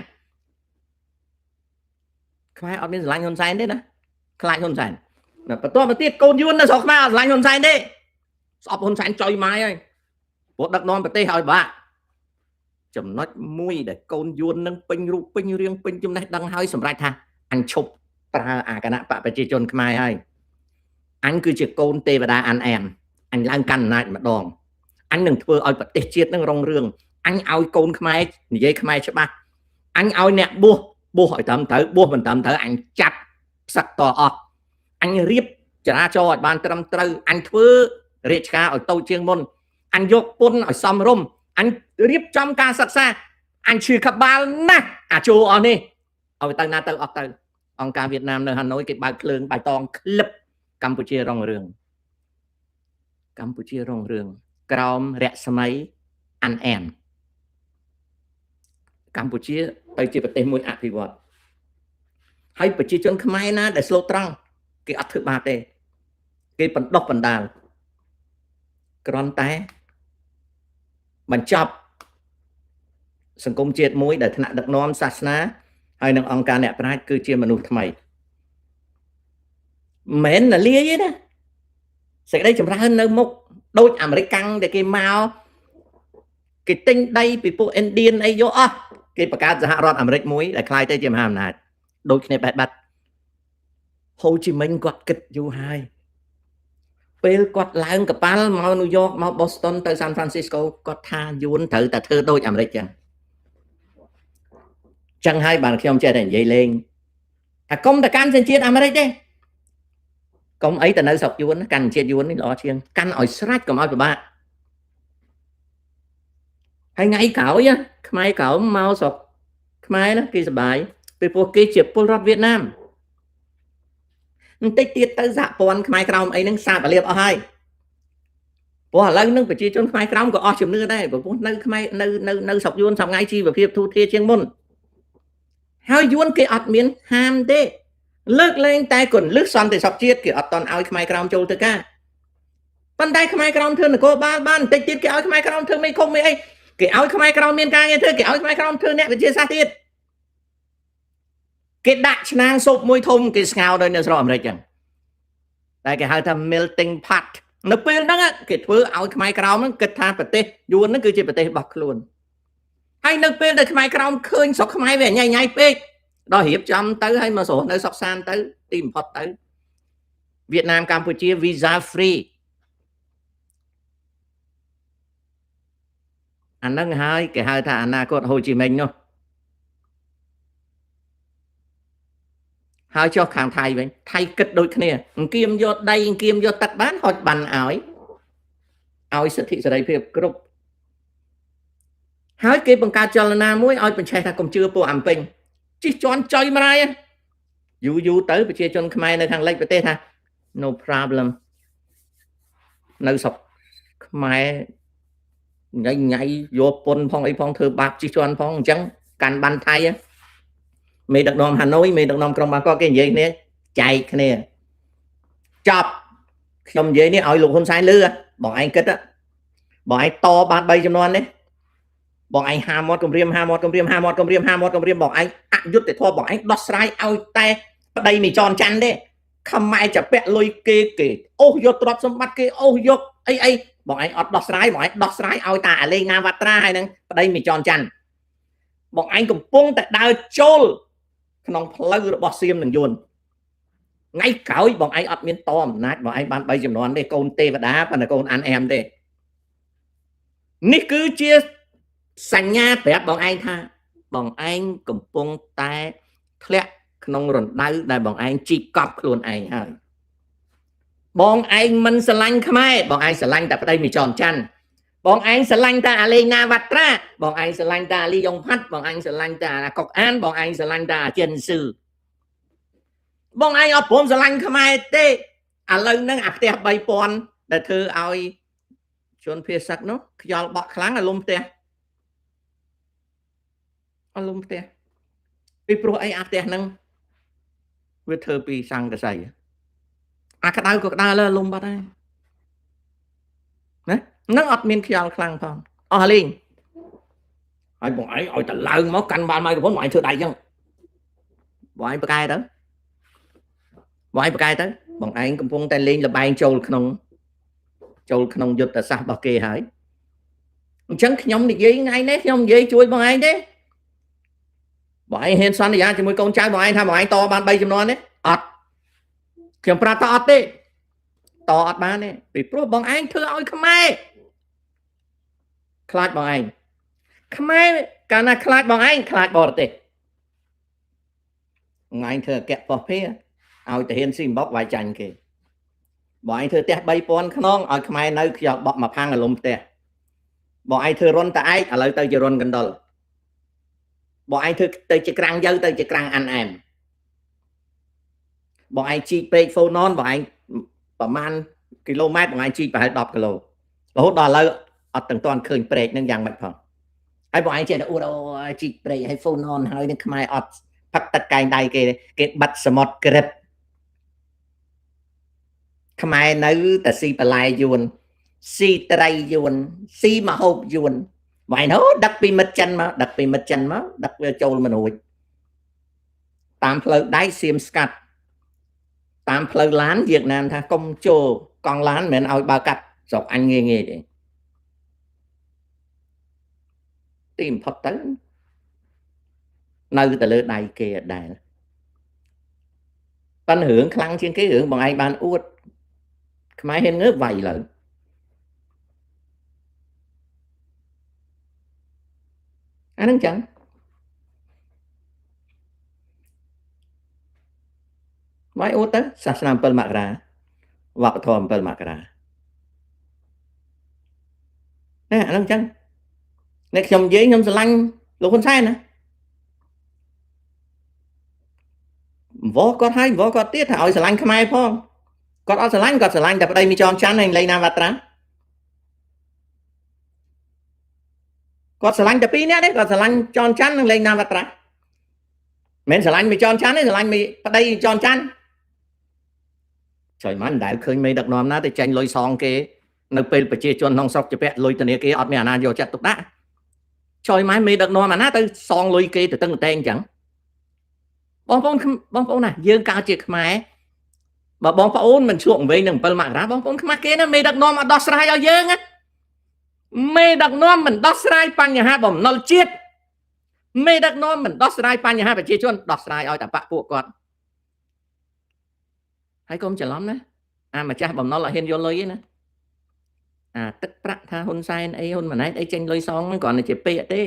ខ្មែរអត់មានស្រឡាញ់ហ៊ុនសែនទេណាខ្លាចហ៊ុនសែនបន្ទាប់មកទៀតកូនយួននៅស្រុកខ្មែរអត់ស្រឡាញ់ហ៊ុនសែនទេស្អប់ហ៊ុនសែនចុយម៉ាយហើយព្រោះដឹកនាំប្រទេសឲ្យបាក់ចំណុចមួយដែលកូនយួននឹងពេញរូបពេញរាងពេញចំណេះដឹងហើយសម្រាប់ថាអញឈប់ប្រើអាគណៈបកប្រជាជនខ្មែរហើយអញគឺជាកូនទេវតាអានអែមអញឡើងកាន់អំណាចម្ដងអញនឹងធ្វើឲ្យប្រទេសជាតិនឹងរុងរឿងអញឲ្យកូនខ្មែរនិយាយខ្មែរច្បាស់អញឲ្យអ្នកបួសឲ្យត្រឹមត្រូវបួសមិនត្រឹមត្រូវអញចាប់ផ្សឹកតអស់អញរៀបចរាចរណ៍ឲ្យបានត្រឹមត្រូវអញធ្វើរាជការឲ្យតូចជាងមុនអញយកពន្ធឲ្យសមរម្យអញរៀបចំការសិក្សាអញឈឺក្បាលណាស់អាចោអស់នេះឲ្យទៅណាទៅអស់ទៅអង្គការវៀតណាមនៅហាណូយគេបើកភ្លើងបៃតងក្លឹបកម្ពុជារុងរឿងក្រោមរស្មីអានអែមកម្ពុជាទៅជាប្រទេសមួយអភិវឌ្ឍហើយប្រជាជនខ្មែរណាដែលស្លូតត្រង់គេអត់ធ្វើបាបទេគេបណ្ដោះបណ្ដាលគ្រាន់តែបញ្ចប់សង្គមជាតិមួយដែលថ្នាក់ដឹកនាំសាសនាហើយនឹងអង្គការអ្នកប្រាជ្ញគឺជាមនុស្សថ្មីមិនមែនលាយទេណាសេចក្តីចម្រើននៅមុខដូចអាមេរិកកាំងដែលគេមកគេទិញដីពីពួកឥណ្ឌានអីយកអស់គេបង្កើតសហរដ្ឋអាមេរិកមួយដែលคล้ายទៅជាមហាអំណាចដូចគ្នាបែបបាត់ហូជីមិញគាត់គិតយូរហើយពេលគាត់ឡើងកប៉ាល់មកញូវយ៉កមកបូស្តុនទៅសានហ្វ្រាន់ស៊ីស្កូគាត់ថាយួនត្រូវតែធ្វើដូចអាមេរិកចឹងហើយបានខ្ញុំចេះតែនិយាយលេងអាកុំតែកាន់សញ្ជាតិអាមេរិកទេកុំអីទៅនៅស្រុកយួនកាន់សញ្ជាតិយួននេះល្អជាងកាន់ឲ្យស្រាច់កុំឲ្យពិបាកហើយថ្ងៃក្រោយខ្មែរក្រោមមកស្រុកខ្មែរណាគេសប្បាយពីព្រោះគេជាពលរដ្ឋវៀតណាមបន្តិចទៀតទៅសហព័ន្ធខ្មែរក្រោមអីហ្នឹងសាបអាលៀបអស់ហើយព្រោះឥឡូវហ្នឹងប្រជាជនខ្មែរក្រោមក៏អស់ជំនឿដែរព្រោះនៅខ្មែរនៅស្រុកយួនសប្ងៃជីវភាពទូធាជាងមុនហើយយួនគេអត់មានហាមទេលើកលែងតែគន្លឹះសន្តិសុខជាតិគេអត់តន់ឲ្យខ្មែរក្រោមចូលទៅការប៉ុន្តែខ្មែរក្រោមធ្វើនគរបាលបានបន្តិចទៀតគេឲ្យខ្មែរក្រោមធ្វើមេឃុំមេអីគេឲ្យខ្មែរក្រោមមានការងារធ្វើគេឲ្យខ្មែរក្រោមធ្វើអ្នកវិទ្យាសាស្ត្រទៀតគេដាក់ឆ្នាំងស៊ុបមួយធំគេស្ងោរដោយនៅស្រុកអាមេរិកចឹងតែគេហៅថា melting pot នៅពេលហ្នឹងគេធ្វើឲ្យខ្មែរក្រោមហ្នឹងគិតថាប្រទេសយួនហ្នឹងគឺជាប្រទេសរបស់ខ្លួនហើយនៅពេលដែលខ្មែរក្រោមឃើញស្រុកខ្មែរវាញ៉ៃពេកដល់រៀបចំទៅហើយមកស្រុកនៅសុកសានទៅទីបំផុតទៅវៀតណាមកម្ពុជា visa free អាហ្នឹងហើយគេហៅថាអនាគតហូជីមិញនោះហើយចុះខាងថៃវិញថៃគិតដូចគ្នាអង្គាមយកដីអង្គាមយកទឹកបានហុចបានឲ្យសិទ្ធិសេរីភាពគ្រប់ហើយគេបង្កើតចលនាមួយឲ្យបញ្ឆេះថាកុំជឿពួកអាំពេញជិះជាន់ចុយម្រាយ យូរទៅប្រជាជនខ្មែរនៅខាងលិចប្រទេសថា no problem នៅស្រុកខ្មែរញ៉ៃយកពុនផងអីផងធ្វើបាបជិះជាន់ផងអញ្ចឹងកាន់បានថៃមេដឹកនាំហាណូយមេដឹកនាំក្រុងបាងកកគេនិយាយគ្នាចែកគ្នាចប់ខ្ញុំនិយាយនេះឲ្យលោកហ៊ុនសែនលឺបងឯងគិតបងឯងតបាន3ចំនួននេះបងឯងហាមាត់គម្រាមបងឯងអយុត្តិធម៌បងឯងដោះស្រាយឲ្យតែប្តីមីចនច័ន្ទទេខ្មែរចាពាក់លុយគេអូសយកទ្រព្យសម្បត្តិគេអូសយកអីបងឯងអត់ដោះស្រាយបងឯងដោះស្រាយឲ្យតាអាលេងណាវត្រាហើយនឹងប្តីមីចនច័ន្ទបងឯងកំពុងតែដើរចូលក្នុងផ្លូវរបស់សៀមនឹងយួនថ្ងៃក្រោយបងឯងអត់មានតអំណាចបងឯងបាន3ចំនួនទេកូនទេវតាប៉ុន្តែកូនអានអែមទេនេះគឺជាសញ្ញាប្រាប់បងឯងថាបងឯងកំពុងតែធ្លាក់ក្នុងរណ្ដៅដែលបងឯងជីកកប់ខ្លួនឯងហើយបងឯងមិនស្រឡាញ់ខ្មែរបងឯងស្រឡាញ់តែប្តីមីចនច័ន្ទបងឯងស្រឡាញ់តែអាលេងណាវត្រាបងឯងស្រឡាញ់តែអាលីយ៉ុងផាត់បងឯងស្រឡាញ់តែអាកុកអានបងឯងស្រឡាញ់តែអាចិនស៊ឺបងឯងអត់ព្រមស្រឡាញ់ខ្មែរទេឥឡូវហ្នឹងអាផ្ទះ3000ដែលធ្វើឲ្យជនភៀសសឹកនោះខ្យល់បក់ខ្លាំងអាលំផ្ទះពីព្រោះអីអាផ្ទះហ្នឹងវាធ្វើពីសង្កសីអាក្តៅក៏ក្តៅលើលំបាត់ហើយណានឹងអត់មានខ្យល់ខ្លាំងផងអស់លេងហើយបងឯងឲ្យតឡើងមកកាន់បានម៉ៃក្រពុនបងឯងធ្វើដៃអញ្ចឹងបងឯងប្រកែទៅបងឯងកំពុងតែលេងលបែងចូលក្នុងយុទ្ធសាស្ត្ររបស់គេហើយអញ្ចឹងខ្ញុំនិយាយថ្ងៃនេះខ្ញុំនិយាយជួយបងឯងទេបងឯងហ៊ានសន្យាជាមួយកូនចៅបងឯងថាបងឯងតបាន3ចំនួនទេអត់ខ្ញុំប្រាប់តអត់ទេតអត់បានទេពីព្រោះបងឯងធ្វើឲ្យខ្មែរខ្លាចបងឯងខ្មែរកាលណាខ្លាចបងឯងខ្លាចបរទេសថ្ងៃធ្វើអគ្គប៉ុស្តិ៍ភាឲ្យតាហ៊ានស៊ីម្បុកវាយចាញ់គេបងឯងធ្វើផ្ទះ3000ខ្នងឲ្យខ្មែរនៅខ្យល់បក់មកផាំងអាលំផ្ទះបងឯងធ្វើរុនតាឯកឥឡូវទៅជារុនកណ្ដុលបងឯងធ្វើទៅជាក្រាំងយើទៅជាក្រាំងអានអែមបងឯងជីកពេកហ្វូណនបងឯងប្រហែលគីឡូម៉ែត្របងឯងជីកប្រហែល10គីឡូរហូតដល់ឥឡូវអត់ទាំងតាន់ឃើញព្រែកនឹងយ៉ាងម៉េចផងហើយបងឯងចេះតែអួតអូជីកព្រែកហើយហ្វូណនហើយនឹងខ្មែរអត់ផឹកទឹកកែងដៃគេបាត់សមុទ្រក្រិតខ្មែរនៅតែស៊ីបន្លែយួនស៊ីត្រីយួនស៊ីមហូបយួនបងឯងដឹកពីមិត្តចិនមកដឹកវាចូលមិនរួចតាមផ្លូវដៃសៀមស្កាត់តាមផ្លូវឡានវៀតណាមថាកុំចូលកង់ឡានមិនឲ្យបើកាត់ស្រុកអញងាយទេទីបំផុតទៅនៅតែលើដៃគេអត់ដែរប៉ុន្តែរឿងខ្លាំងជាងគេរឿងបងឯងបានអួតខ្មែរហ៊ានងើបវាយលើអានឹងចឹងវាយអួតទៅសាសនា7មករាវប្បធម៌7មករាណាអានឹងចឹងនេះខ្ញុំនិយាយខ្ញុំស្រឡាញ់លោកហ៊ុនសែនណាវល់គាត់ហើយវល់គាត់ទៀតថាឲ្យស្រឡាញ់ខ្មែរផងគាត់អត់ស្រឡាញ់គាត់ស្រឡាញ់តែប្តីមីចនច័ន្ទហើយលេងណាវត្រាគាត់ស្រឡាញ់តែ2នាក់ទេគាត់ស្រឡាញ់ចនច័ន្ទនិងលេងណាវត្រាមិនស្រឡាញ់មីចនច័ន្ទទេស្រឡាញ់មីប្តីចនច័ន្ទចុយមិនដែលឃើញមេដឹកនាំណាទៅចាញ់លុយសងគេនៅពេលប្រជាជនក្នុងស្រុកជាពាក់លុយធនាគារអត់មានអាណាយកចិត្តទុកដាក់ចុយម៉ែមេដឹកនាំអាណាទៅសងលុយគេទៅតឹងតែងអញ្ចឹងបងប្អូនណាយើងកើតជាខ្មែរបើបងប្អូនមិនឆ្លក់វិញនឹង7មករាបងប្អូនខ្មែរគេណាមេដឹកនាំអត់ដោះស្រាយឲ្យយើងណាមេដឹកនាំមិនដោះស្រាយបញ្ហាបំណុលជាតិមេដឹកនាំមិនដោះស្រាយបញ្ហាប្រជាជនដោះស្រាយឲ្យតែបកពួកគាត់ហើយកុំច្រឡំណាអាម្ចាស់បំណុលអត់ហ៊ានយកលុយទេណាអាទឹកប្រាក់ថាហ៊ុនសែនអីហ៊ុនម៉ាណែតអីចេញលុយសងហ្នឹងគ្រាន់តែជាពាក្យទេ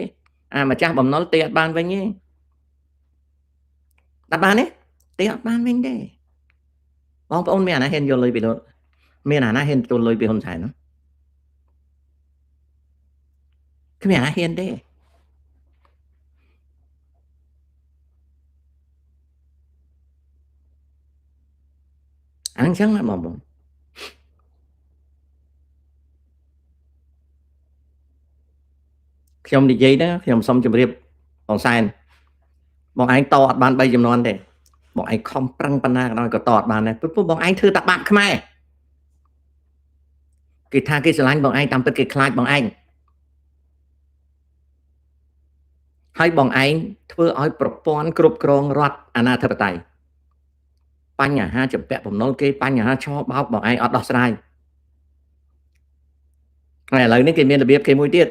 អាម្ចាស់បំណុលទេអត់បានវិញទេអត់បានទេទេអត់បានវិញទេបងប្អូនមានអាណាហ៊ានយកលុយពីលោកមានអាណាហ៊ានទទួលលុយពីហ៊ុនសែនហ្នឹងគ្មានអាណាហ៊ានទេ អាហ្នឹងចឹងណាបងប្អូនខ្ញុំនិយាយហ្នឹងខ្ញុំសូមជម្រាបបងសែនបងឯងតអត់បាន3ជំនាន់ទេបងឯងខំប្រឹងប៉ុណ្ណាក៏ដោយក៏តអត់បានដែរព្រោះបងឯងធ្វើតែបាបខ្មែរគេថាគេស្រឡាញ់បងឯងតាមពិតគេខ្លាចបងឯងហើយបងឯងធ្វើឲ្យប្រព័ន្ធគ្រប់គ្រងរដ្ឋអាណាធិបតេយ្យបញ្ហាចម្ពាក់បំណុលគេបញ្ហាឆបោកបងឯងអត់ដោះស្រាយហើយឥឡូវនេះគេមានរបៀបគេមួយទៀត